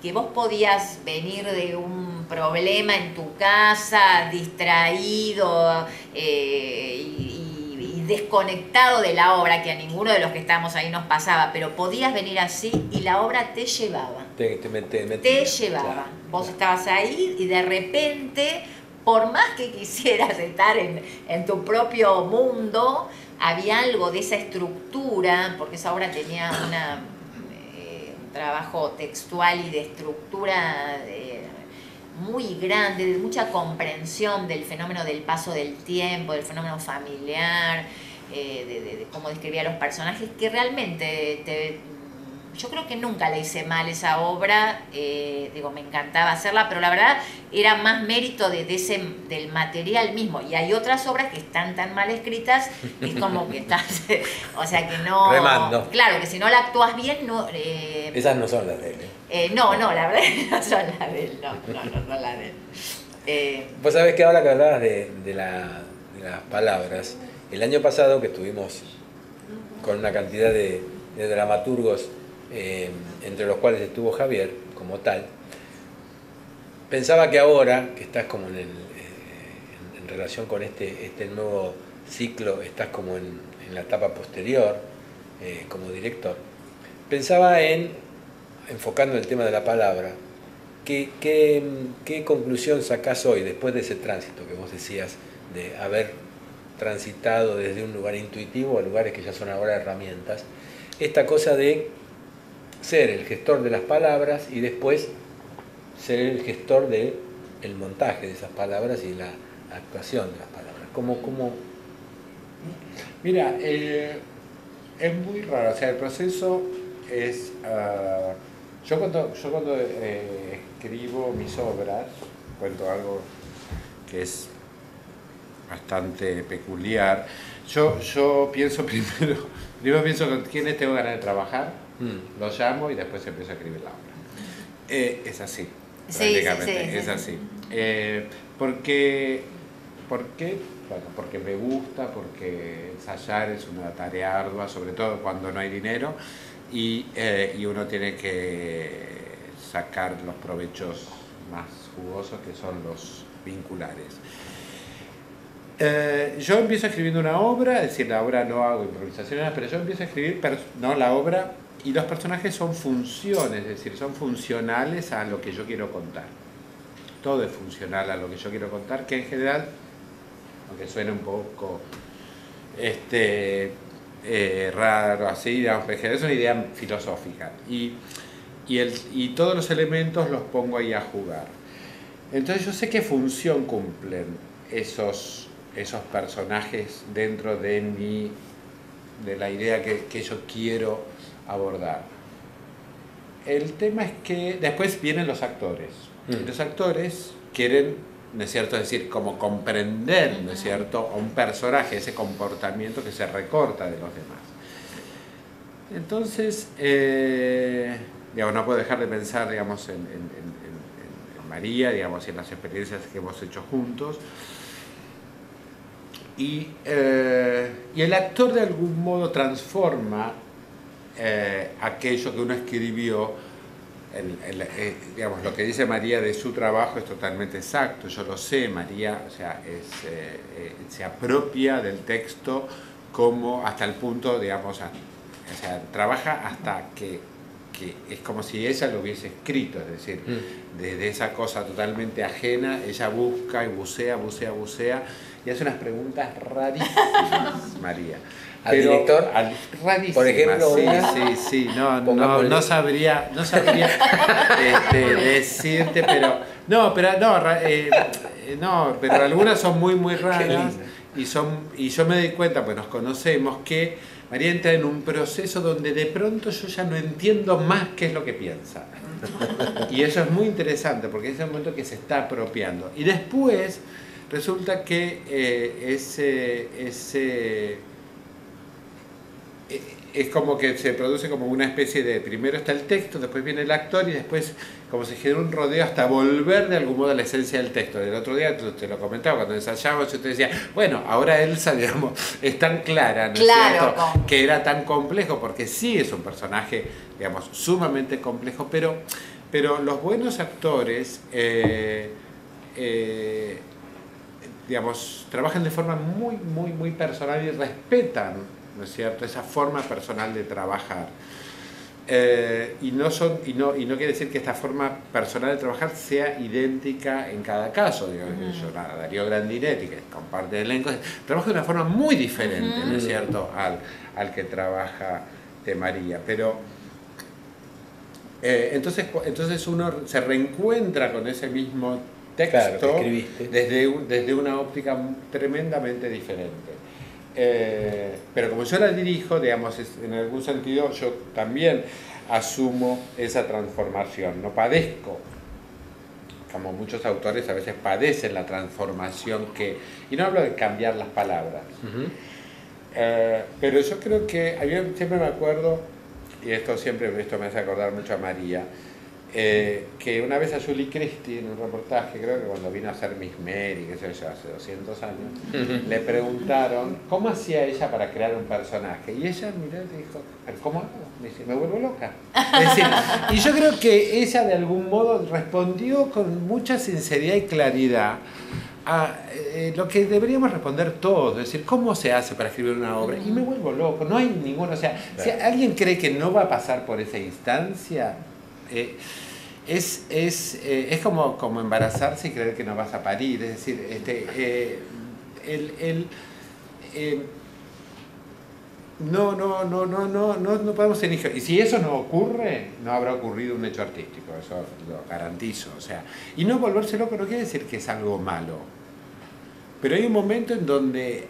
que vos podías venir de un problema en tu casa, distraído y desconectado de la obra, que a ninguno de los que estábamos ahí nos pasaba, pero podías venir así y la obra te llevaba. Te llevaba. Claro, vos estabas ahí y de repente, por más que quisieras estar en tu propio mundo, había algo de esa estructura, porque esa obra tenía un trabajo textual y de estructura muy grande, de mucha comprensión del fenómeno del paso del tiempo, del fenómeno familiar, de cómo describía a los personajes, que realmente yo creo que nunca le hice mal esa obra, digo, me encantaba hacerla, pero la verdad era más mérito del material mismo. Y hay otras obras que están tan mal escritas, que es como que estás, o sea que no... Remando. Claro, que si no la actúas bien, no... Esas no son las de él. No, la verdad no son las de él, no son las de él. Vos sabés que ahora que hablabas de las palabras, el año pasado que estuvimos con una cantidad de dramaturgos, entre los cuales estuvo Javier como tal, pensaba que ahora que estás como en relación con este nuevo ciclo, estás como en la etapa posterior como director, pensaba enfocando el tema de la palabra, ¿qué conclusión sacás hoy después de ese tránsito que vos decías de haber transitado desde un lugar intuitivo a lugares que ya son ahora herramientas, esta cosa de ser el gestor de las palabras y después ser el gestor del montaje de esas palabras y la actuación de las palabras? ¿Cómo? Mira, es muy raro, o sea, el proceso es... yo cuando escribo mis obras, cuento algo que es bastante peculiar, yo pienso primero pienso con quiénes tengo ganas de trabajar, los llamo y después empiezo a escribir la obra. Es así, prácticamente, sí. Es así. ¿Por qué? Bueno, porque me gusta, porque ensayar es una tarea ardua, sobre todo cuando no hay dinero y uno tiene que sacar los provechos más jugosos, que son los vinculares. Yo empiezo escribiendo una obra, es decir, la obra no hago improvisaciones, pero yo empiezo a escribir la obra, y los personajes son funciones, es decir, son funcionales a lo que yo quiero contar. todo es funcional a lo que yo quiero contar, que en general, aunque suene un poco raro así, digamos, en general es una idea filosófica. Y todos los elementos los pongo ahí a jugar. Entonces yo sé qué función cumplen esos personajes dentro de la idea que yo quiero abordar. El tema es que después vienen los actores. Y los actores quieren, ¿no es cierto?, es decir, como comprender, ¿no es cierto?, a un personaje, ese comportamiento que se recorta de los demás. Entonces, digamos, no puedo dejar de pensar, digamos, en María, digamos, y en las experiencias que hemos hecho juntos. Y el actor de algún modo transforma aquello que uno escribió. Digamos, lo que dice María de su trabajo es totalmente exacto, yo lo sé. María, o sea, se apropia del texto como hasta el punto, digamos, o sea, trabaja hasta que es como si ella lo hubiese escrito, es decir, desde esa cosa totalmente ajena, ella busca y bucea y hace unas preguntas rarísimas, María. ¿Al director? Rarísimas, por ejemplo, sí, no sabría decirte, pero algunas son muy raras y yo me doy cuenta, pues nos conocemos, que María entra en un proceso donde de pronto yo ya no entiendo más qué es lo que piensa. Y eso es muy interesante porque es el momento que se está apropiando. Y después resulta que es como que se produce como una especie de, primero está el texto, después viene el actor y después como se genera un rodeo hasta volver de algún modo a la esencia del texto. El otro día te lo comentaba, cuando ensayábamos yo te decía, bueno, ahora Elsa, digamos, es tan clara, ¿no es cierto?, que era tan complejo, porque sí es un personaje, digamos, sumamente complejo, pero los buenos actores digamos, trabajan de forma muy personal y respetan, ¿no es cierto?, esa forma personal de trabajar. Y no quiere decir que esta forma personal de trabajar sea idéntica en cada caso. Darío Grandinetti, que comparte elenco, trabaja de una forma muy diferente, ¿no es cierto?, al que trabaja de María. Pero entonces uno se reencuentra con ese mismo texto, claro, desde una óptica tremendamente diferente. Pero como yo la dirijo, digamos, en algún sentido yo también asumo esa transformación, no padezco, como muchos autores a veces padecen la transformación y no hablo de cambiar las palabras, pero yo creo que, siempre me acuerdo, y esto me hace acordar mucho a María, que una vez a Julie Christie en un reportaje, creo que cuando vino a hacer Miss Mary, qué sé yo, hace 200 años, le preguntaron cómo hacía ella para crear un personaje, y ella miró y dijo, ¿cómo hago? Me dice, me vuelvo loca. Es decir, y yo creo que ella de algún modo respondió con mucha sinceridad y claridad a lo que deberíamos responder todos, es decir, ¿cómo se hace para escribir una obra? Y me vuelvo loco, no hay ninguno, o sea, si alguien cree que no va a pasar por esa instancia, es como embarazarse y creer que no vas a parir, es decir, no podemos ser hijos. Y si eso no ocurre, no habrá ocurrido un hecho artístico, eso lo garantizo. O sea, y no volverse loco no quiere decir que es algo malo, pero hay un momento en donde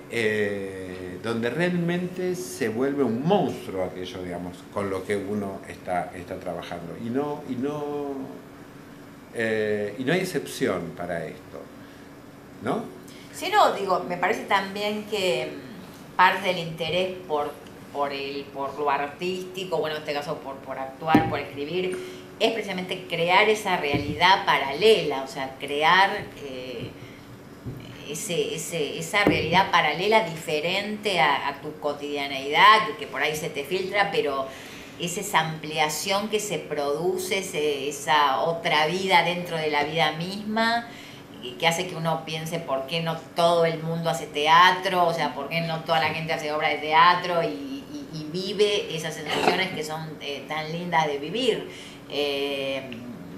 realmente se vuelve un monstruo aquello, digamos, con lo que uno está trabajando. Y no hay excepción para esto, ¿no? Sí, no, digo, me parece también que parte del interés por lo artístico, bueno, en este caso por actuar, por escribir, es precisamente crear esa realidad paralela, o sea, crear esa realidad paralela diferente a tu cotidianeidad, que por ahí se te filtra, pero es esa ampliación que se produce, esa otra vida dentro de la vida misma, que hace que uno piense por qué no todo el mundo hace teatro, o sea, por qué no toda la gente hace obra de teatro y vive esas sensaciones que son tan lindas de vivir.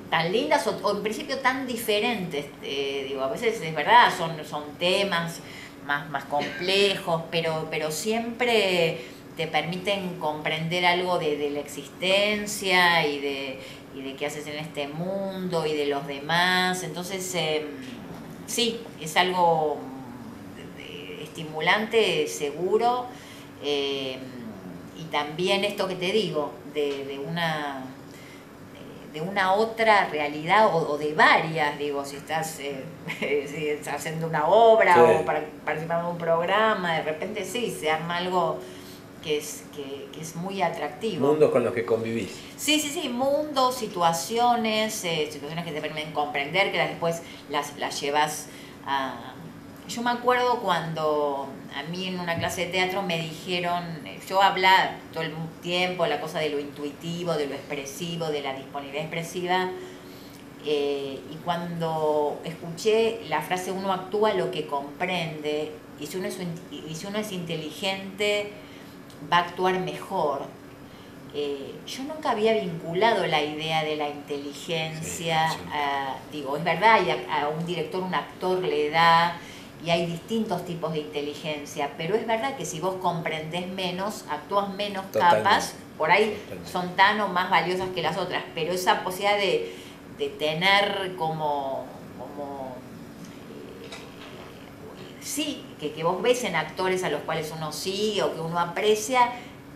tan lindas o en principio tan diferentes. Digo, a veces es verdad, son temas más complejos, pero siempre te permiten comprender algo de la existencia y de qué haces en este mundo y de los demás. Entonces, sí, es algo estimulante, seguro, y también esto que te digo, de una otra realidad o de varias, digo, si estás, si estás haciendo una obra sí, o participando en un programa, de repente sí, se arma algo que es muy atractivo. mundos con los que convivís. Sí, mundos, situaciones que te permiten comprender, que después las llevas a... Yo me acuerdo cuando a mí en una clase de teatro me dijeron, yo hablaba todo el tiempo la cosa de lo intuitivo, de lo expresivo, de la disponibilidad expresiva, y cuando escuché la frase uno actúa lo que comprende, y si uno es inteligente va a actuar mejor. Yo nunca había vinculado la idea de la inteligencia, sí. Digo, es verdad, y a un director, un actor le da, y hay distintos tipos de inteligencia, pero es verdad que si vos comprendés menos, actúas menos capas, por ahí son tan o más valiosas que las otras, pero esa posibilidad de tener como sí, que vos ves en actores a los cuales uno sigue o que uno aprecia,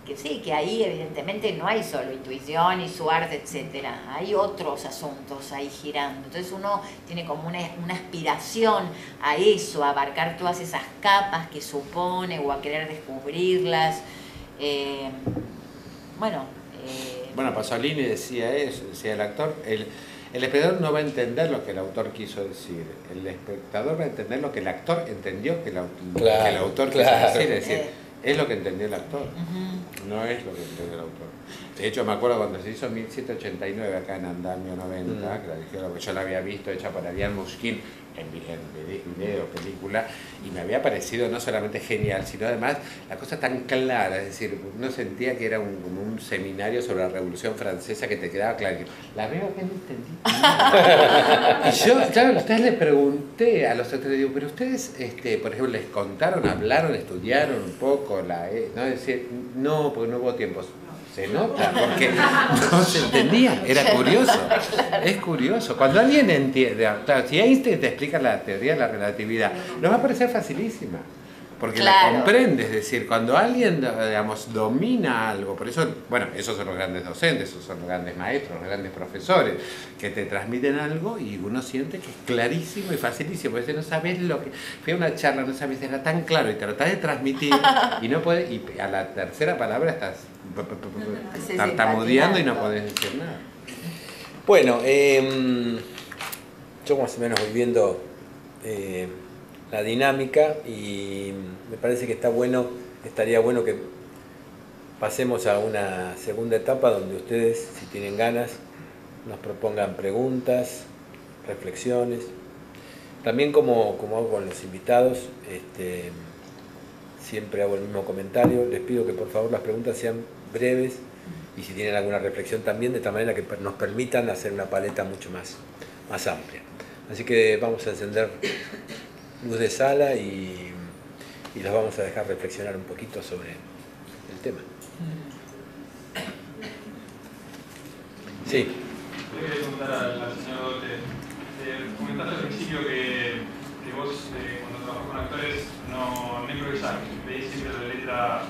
que sí, que ahí evidentemente no hay solo intuición y su arte, etcétera, hay otros asuntos ahí girando. Entonces uno tiene como una aspiración a eso, a abarcar todas esas capas que supone o a querer descubrirlas. Bueno, Pasolini decía eso, decía el actor, el espectador no va a entender lo que el autor quiso decir, el espectador va a entender lo que el actor entendió que el autor quiso decir, es decir, es lo que entendió el actor, no es lo que entendió el autor. De hecho, me acuerdo cuando se hizo 1789 acá en Andamio 90, que la dijeron, yo la había visto hecha por Ariane Mushkin en video, película, y me había parecido no solamente genial, sino además la cosa tan clara, es decir, uno sentía que era como un seminario sobre la Revolución Francesa que te quedaba claro. La veo que no entendí nada. Y yo, claro, a ustedes les pregunté a los actores, digo, pero ustedes, por ejemplo, les contaron, hablaron, estudiaron un poco, ¿no? Es decir, no, porque no hubo tiempo. Se nota, porque no se entendía, era curioso, es curioso. Cuando alguien entiende, claro, si Einstein te explica la teoría de la relatividad, nos va a parecer facilísima, porque la comprende, es decir, cuando alguien, digamos, domina algo, por eso, bueno, esos son los grandes docentes, esos son los grandes maestros, los grandes profesores, que te transmiten algo y uno siente que es clarísimo y facilísimo, porque no sabes lo que... Fui a una charla, no sabes, era tan claro, y tratás de transmitir, y no podés, y a la tercera palabra estás tartamudeando y no podés decir nada. Bueno, yo más o menos voy viendo la dinámica y me parece que estaría bueno que pasemos a una segunda etapa donde ustedes, si tienen ganas, nos propongan preguntas, reflexiones. También como hago con los invitados, siempre hago el mismo comentario, les pido que por favor las preguntas sean breves y si tienen alguna reflexión también, de tal manera que nos permitan hacer una paleta mucho más amplia. Así que vamos a encender luz de sala y los vamos a dejar reflexionar un poquito sobre el tema. Sí. Yo quería preguntar a la señora Dote, comentaste al principio que vos cuando trabajas con actores no improvisás, veis siempre la letra.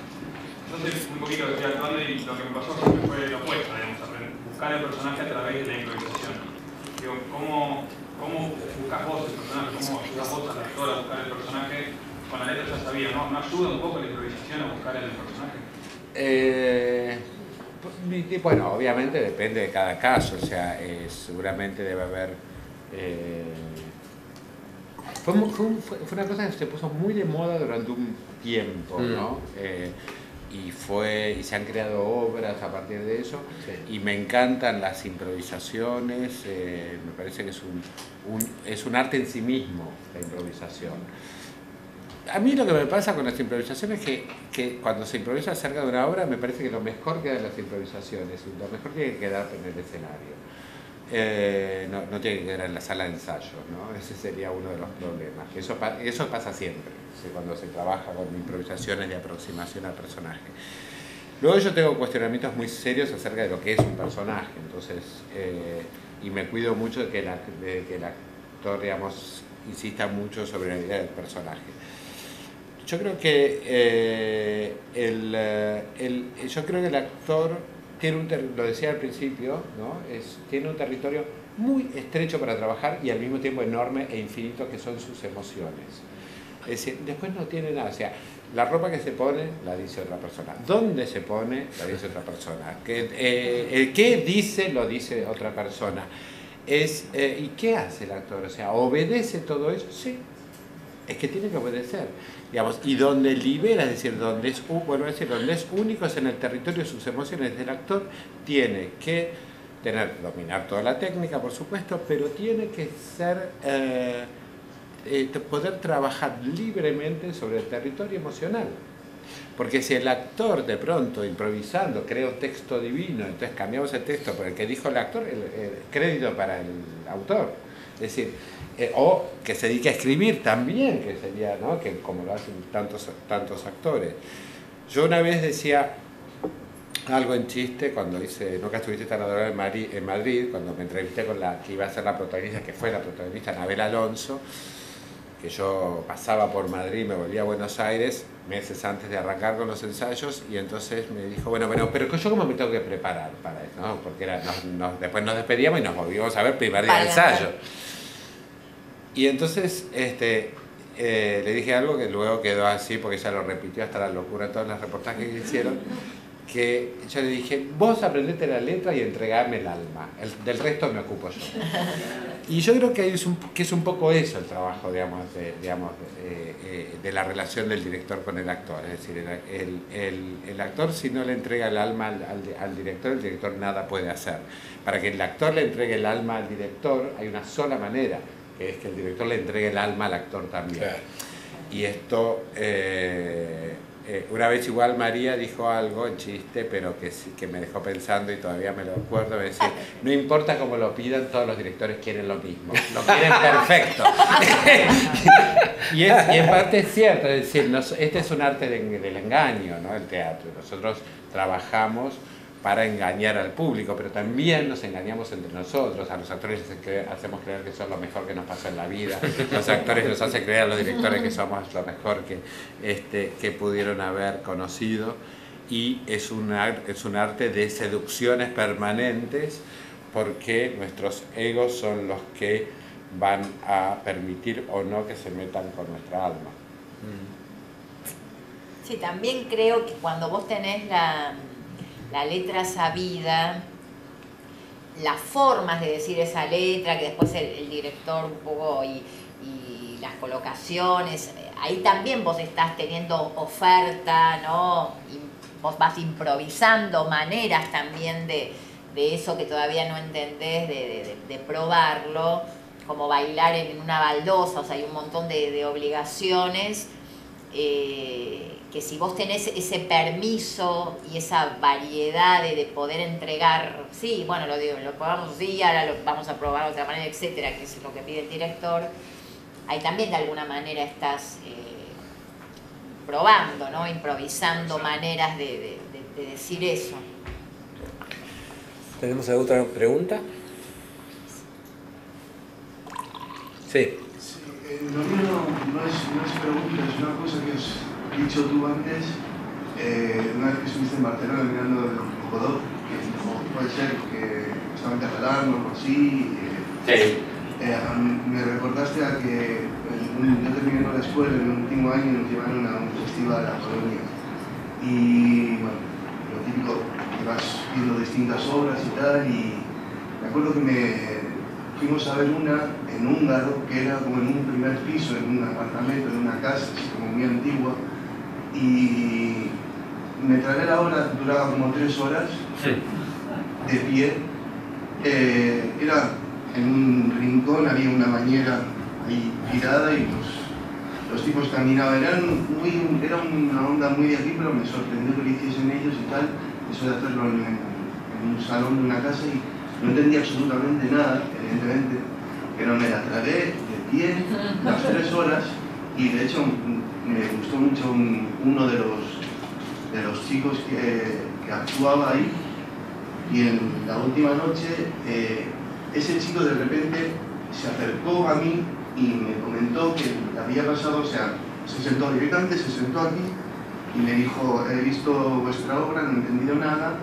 Yo sé un poquito que estoy actuando y lo que me pasó siempre fue lo opuesto, digamos, buscar el personaje a través de la improvisación. Digo, ¿cómo buscas vos el personaje? ¿Cómo ayudas vos al actor a buscar el personaje? Con la letra ya sabía, ¿no ayuda un poco la improvisación a buscar el personaje? Bueno, obviamente depende de cada caso, o sea, seguramente debe haber... Fue una cosa que se puso muy de moda durante un tiempo, ¿no? Y se han creado obras a partir de eso, sí. Y me encantan las improvisaciones, me parece que es un arte en sí mismo la improvisación. A mí lo que me pasa con las improvisaciones es que cuando se improvisa acerca de una obra, me parece que lo mejor queda en las improvisaciones, lo mejor tiene que quedar en el escenario. no tiene que quedar en la sala de ensayos, ¿no? Ese sería uno de los problemas. Eso pasa siempre, cuando se trabaja con improvisaciones de aproximación al personaje. Luego yo tengo cuestionamientos muy serios acerca de lo que es un personaje, entonces, y me cuido mucho de que el actor, digamos, insista mucho sobre la idea del personaje. Yo creo que yo creo que el actor tiene lo decía al principio, ¿no? Tiene un territorio muy estrecho para trabajar y al mismo tiempo enorme e infinito, que son sus emociones. Es decir, después no tiene nada, o sea, la ropa que se pone la dice otra persona, dónde se pone la dice otra persona, el qué dice lo dice otra persona. ¿Y qué hace el actor? O sea, ¿obedece todo eso? Sí, es que tiene que obedecer, digamos, y donde libera, es decir, donde es único es en el territorio de sus emociones. El actor tiene que dominar toda la técnica, por supuesto, pero tiene que poder trabajar libremente sobre el territorio emocional. Porque si el actor de pronto, improvisando, crea un texto divino, entonces cambiamos el texto por el que dijo el actor, el crédito para el autor. Es decir, o que se dedique a escribir también, que sería, ¿no? Que como lo hacen tantos actores. Yo una vez decía algo en chiste cuando Nunca estuviste tan adorable en Madrid, cuando me entrevisté con la que iba a ser la protagonista, que fue la protagonista, Anabel Alonso, que yo pasaba por Madrid, me volvía a Buenos Aires meses antes de arrancar con los ensayos, y entonces me dijo, bueno, pero yo cómo me tengo que preparar para eso, ¿no? Porque después nos despedíamos y nos volvíamos a ver primer día de ensayo. Y entonces le dije algo que luego quedó así, porque ella lo repitió hasta la locura en todos los reportajes que hicieron, que yo le dije, vos aprendete la letra y entregame el alma, del resto me ocupo yo. Y yo creo que es un poco eso el trabajo, digamos, de la relación del director con el actor. Es decir, el actor, si no le entrega el alma al director, el director nada puede hacer. Para que el actor le entregue el alma al director, hay una sola manera, que es que el director le entregue el alma al actor también. Claro. Y esto... una vez igual María dijo algo en chiste, pero que me dejó pensando y todavía me lo acuerdo, me decía, no importa cómo lo pidan, todos los directores quieren lo mismo, lo quieren perfecto. y en parte es cierto, es decir, este es un arte del engaño, ¿no? El teatro. Nosotros trabajamos para engañar al público, pero también nos engañamos entre nosotros. A los actores hacemos creer que son lo mejor que nos pasó en la vida, los actores nos hacen creer a los directores que somos lo mejor que pudieron haber conocido, y es un arte de seducciones permanentes, porque nuestros egos son los que van a permitir o no que se metan con nuestra alma. Sí, también creo que cuando vos tenés la letra sabida, las formas de decir esa letra, que después el director un poco y las colocaciones, ahí también vos estás teniendo oferta, ¿no? Y vos vas improvisando maneras también de eso que todavía no entendés, de probarlo, como bailar en una baldosa. O sea, hay un montón de obligaciones que si vos tenés ese permiso y esa variedad de poder entregar, sí, bueno, lo probamos así, ahora lo vamos a probar de otra manera, etcétera, que es lo que pide el director, ahí también de alguna manera estás probando, ¿no? Improvisando maneras de decir eso. ¿Tenemos alguna pregunta? Sí. Lo mío no es pregunta, es una cosa que has dicho tú antes, una vez que estuviste en Barcelona mirando el Godot, que puede ser que estaban catalán o algo así. Sí. Me recordaste a que yo terminando la escuela en el último año nos llevaron a un festival a Colonia. Y bueno, lo típico, que vas viendo distintas obras y tal, y me acuerdo que fuimos a ver una en húngaro, que era como en un primer piso, en un apartamento, en una casa, así como muy antigua, y me tragué la obra, duraba como 3 horas, de pie. Era en un rincón, había una bañera ahí tirada y los tipos caminaban. Era una onda muy de aquí, pero me sorprendió que lo hiciesen ellos y tal, eso de hacerlo en un salón de una casa. Y no entendía absolutamente nada, evidentemente, pero me la tragué de pie las 3 horas y de hecho me gustó mucho uno de los chicos que actuaba ahí, y en la última noche ese chico de repente se acercó a mí y me comentó que había pasado, o sea, directamente se sentó aquí y me dijo: he visto vuestra obra, no he entendido nada,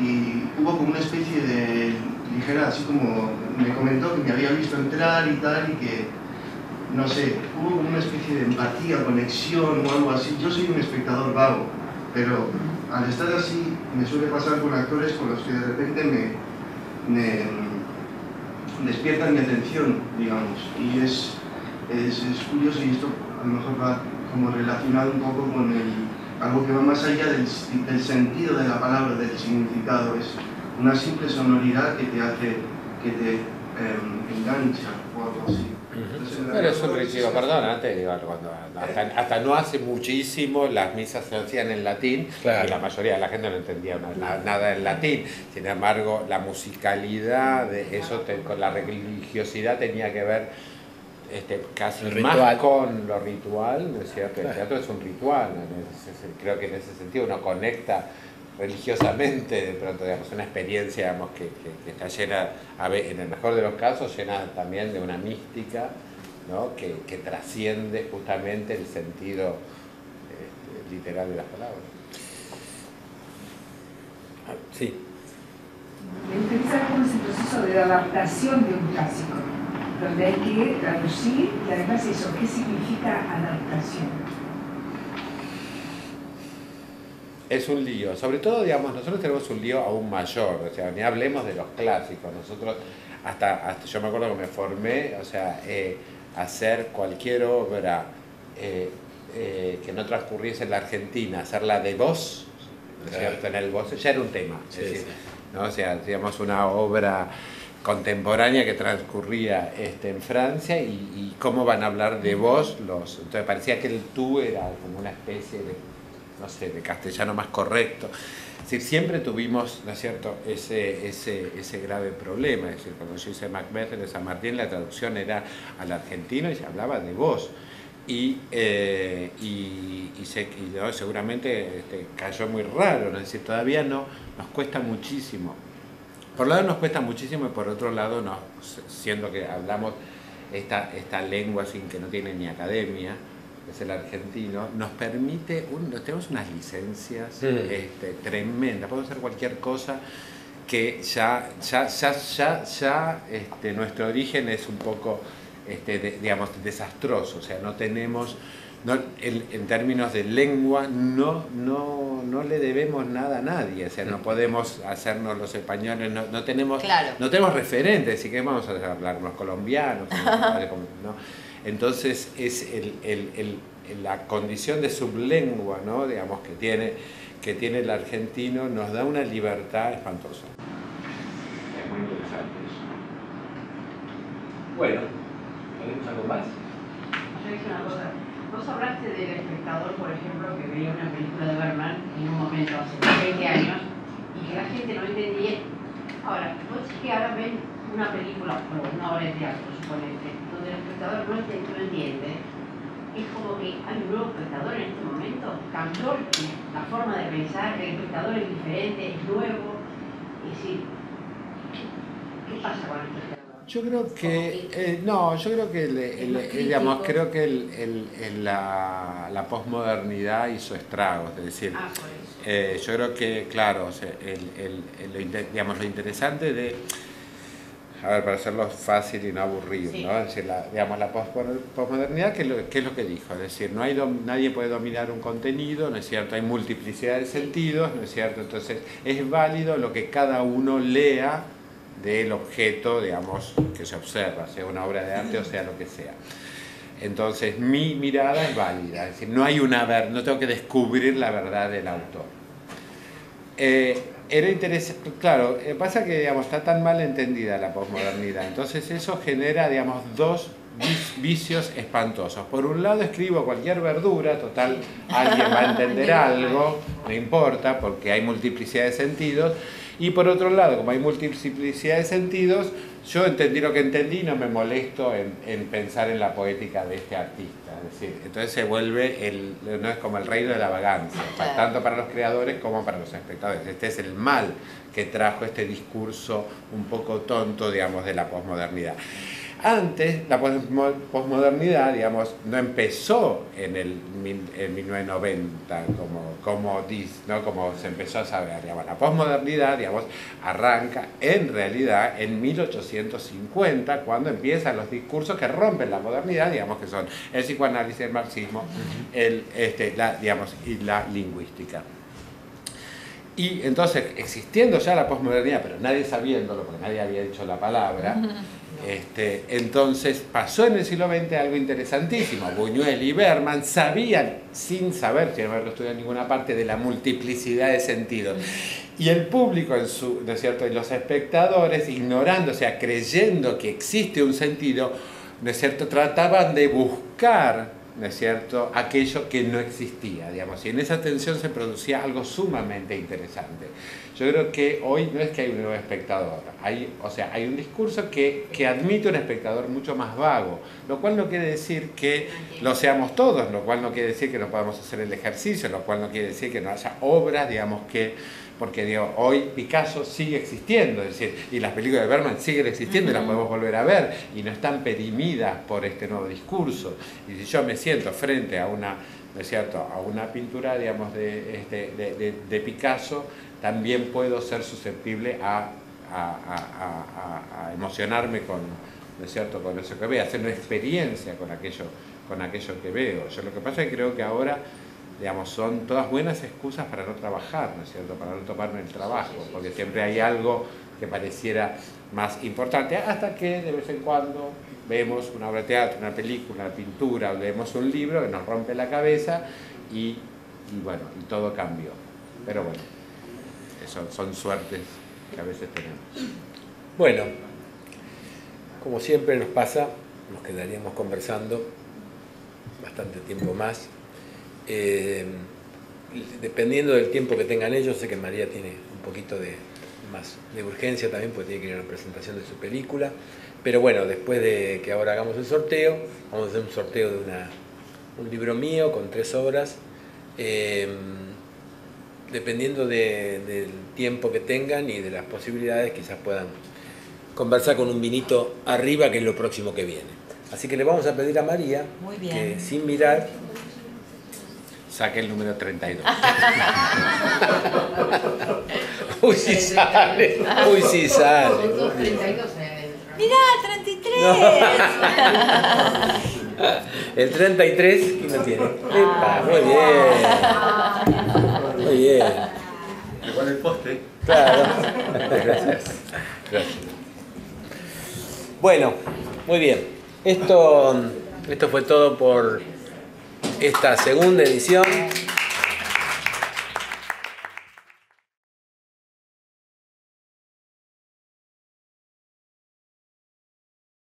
y hubo como una especie de ligera, así como me comentó que me había visto entrar y tal, y que, no sé, hubo como una especie de empatía, conexión o algo así. Yo soy un espectador vago, pero al estar así me suele pasar con actores con los que de repente me despiertan mi atención, digamos, y es curioso, y esto a lo mejor va como relacionado un poco con algo que va más allá del sentido de la palabra, del significado. Es una simple sonoridad que te hace, que te engancha o algo así. Entonces, pero es un recibo, perdón, antes digo, cuando hasta no hace muchísimo las misas se hacían en latín, claro, y la mayoría de la gente no entendía nada en latín. Sin embargo, la musicalidad de eso con la religiosidad tenía que ver casi más con lo ritual, ¿no es cierto? El teatro es un ritual, creo que en ese sentido uno conecta religiosamente, de pronto, digamos, una experiencia, digamos, que está llena, en el mejor de los casos, llena también de una mística, ¿no? que trasciende justamente el sentido literal de las palabras. Sí. Me interesa cómo es el proceso de adaptación de un clásico, donde hay que traducir, y además eso, ¿qué significa adaptación? Es un lío, sobre todo, digamos, nosotros tenemos un lío aún mayor, o sea, ni hablemos de los clásicos. Nosotros, hasta yo me acuerdo que me formé, o sea, hacer cualquier obra que no transcurriese en la Argentina, hacerla de voz, ¿no es cierto? En el voz ya era un tema, es decir, ¿no? O sea, digamos, una obra contemporánea que transcurría en Francia, y cómo van a hablar de voz entonces parecía que el tú era como una especie de, no sé, de castellano más correcto. Es decir, siempre tuvimos, ¿no es cierto?, ese grave problema. Es decir, cuando yo hice Macbeth de San Martín, la traducción era al argentino y se hablaba de voz. ¿No? Seguramente cayó muy raro, ¿no? Es decir, todavía no, nos cuesta muchísimo. Por un lado nos cuesta muchísimo, y por otro lado, siendo que hablamos esta lengua sin que no tiene ni academia, es el argentino, nos permite, tenemos unas licencias tremendas, podemos hacer cualquier cosa, que ya nuestro origen es un poco, digamos, desastroso. O sea, no tenemos, en términos de lengua, no le debemos nada a nadie. O sea, no podemos hacernos los españoles, no tenemos, claro, no tenemos referentes, así que vamos a hablar los colombianos, ¿no? Entonces es la condición de sublengua, ¿no? Digamos, que tiene el argentino, nos da una libertad espantosa. Es muy interesante eso. Bueno, ¿tenemos algo más? Yo hice una cosa. Vos hablaste del espectador, por ejemplo, que veía una película de Bergman en un momento hace 20 años y que la gente no entendía. Ahora, vos decís que ahora ven una película o una obra de teatro, suponete, donde el espectador no entiende. Es como que hay un nuevo espectador en este momento. Cambió la forma de pensar, el espectador es diferente, es nuevo. Es decir, ¿qué pasa con el espectador? Yo creo que, yo creo que, digamos, creo que la posmodernidad hizo estragos, es decir, yo creo que, claro, o sea, digamos, lo interesante de, a ver, para hacerlo fácil y no aburrido, sí, ¿no? Es decir, digamos, la posmodernidad, ¿qué es lo que dijo? Es decir, nadie puede dominar un contenido, ¿no es cierto? Hay multiplicidad de sentidos, ¿no es cierto? Entonces, es válido lo que cada uno lea del objeto, digamos, que se observa, sea una obra de arte o sea lo que sea. Entonces, mi mirada es válida, es decir, no tengo que descubrir la verdad del autor. Era interesante, claro, pasa que, digamos, está tan mal entendida la posmodernidad, entonces eso genera, digamos, dos vicios espantosos. Por un lado, escribo cualquier verdura, total, alguien va a entender algo, no importa, porque hay multiplicidad de sentidos. Y por otro lado, como hay multiplicidad de sentidos, yo entendí lo que entendí y no me molesto en pensar en la poética de este artista. Es decir, entonces se vuelve, no es como el reino de la vagancia, tanto para los creadores como para los espectadores. Este es el mal que trajo este discurso un poco tonto, digamos, de la posmodernidad. Antes, la posmodernidad, digamos, no empezó en 1990, como se empezó a saber. Digamos, la posmodernidad, digamos, arranca en realidad en 1850, cuando empiezan los discursos que rompen la modernidad, digamos, que son el psicoanálisis, el marxismo, y la lingüística. Y entonces, existiendo ya la posmodernidad, pero nadie sabiéndolo, porque nadie había dicho la palabra, entonces pasó en el siglo XX algo interesantísimo. Buñuel y Berman sabían, sin saber, sin haberlo estudiado en ninguna parte, de la multiplicidad de sentidos. Y el público, ¿no es cierto?, y los espectadores, ignorando, o sea, creyendo que existe un sentido, ¿no es cierto?, trataban de buscar, ¿no es cierto?, aquello que no existía, digamos, y en esa tensión se producía algo sumamente interesante. Yo creo que hoy no es que hay un nuevo espectador, hay un discurso que admite un espectador mucho más vago, lo cual no quiere decir que lo seamos todos, lo cual no quiere decir que no podamos hacer el ejercicio, lo cual no quiere decir que no haya obras, digamos, porque digo, hoy Picasso sigue existiendo, es decir, y las películas de Berman siguen existiendo y las podemos volver a ver, y no están perimidas por este nuevo discurso. Y si yo me siento frente a una, ¿no es cierto?, a una pintura, digamos, de Picasso, también puedo ser susceptible a emocionarme con, ¿no es cierto?, con eso que veo, hacer una experiencia con aquello que veo. Yo lo que pasa es que creo que ahora, digamos, son todas buenas excusas para no trabajar, ¿no es cierto?, para no tomarme el trabajo, porque siempre hay algo que pareciera más importante, hasta que de vez en cuando vemos una obra de teatro, una película, una pintura, o leemos un libro que nos rompe la cabeza y bueno, y todo cambió. Pero bueno, eso son suertes que a veces tenemos. Bueno, como siempre nos pasa, nos quedaríamos conversando bastante tiempo más. Dependiendo del tiempo que tengan ellos, sé que María tiene un poquito más de urgencia también, porque tiene que ir a una presentación de su película, pero bueno, después de que ahora hagamos el sorteo, vamos a hacer un sorteo de un libro mío con 3 obras, dependiendo del tiempo que tengan y de las posibilidades, quizás puedan conversar con un vinito arriba, que es lo próximo que viene. Así que le vamos a pedir a María que, sin mirar, saque el número 32. Uy, sí sale. Uy, sí sale. Mirá, 33. No. El 33, ¿quién lo tiene? Epa, muy bien. Muy bien. Igual el poste. Claro. Gracias. Gracias. Bueno, muy bien. Esto fue todo por esta segunda edición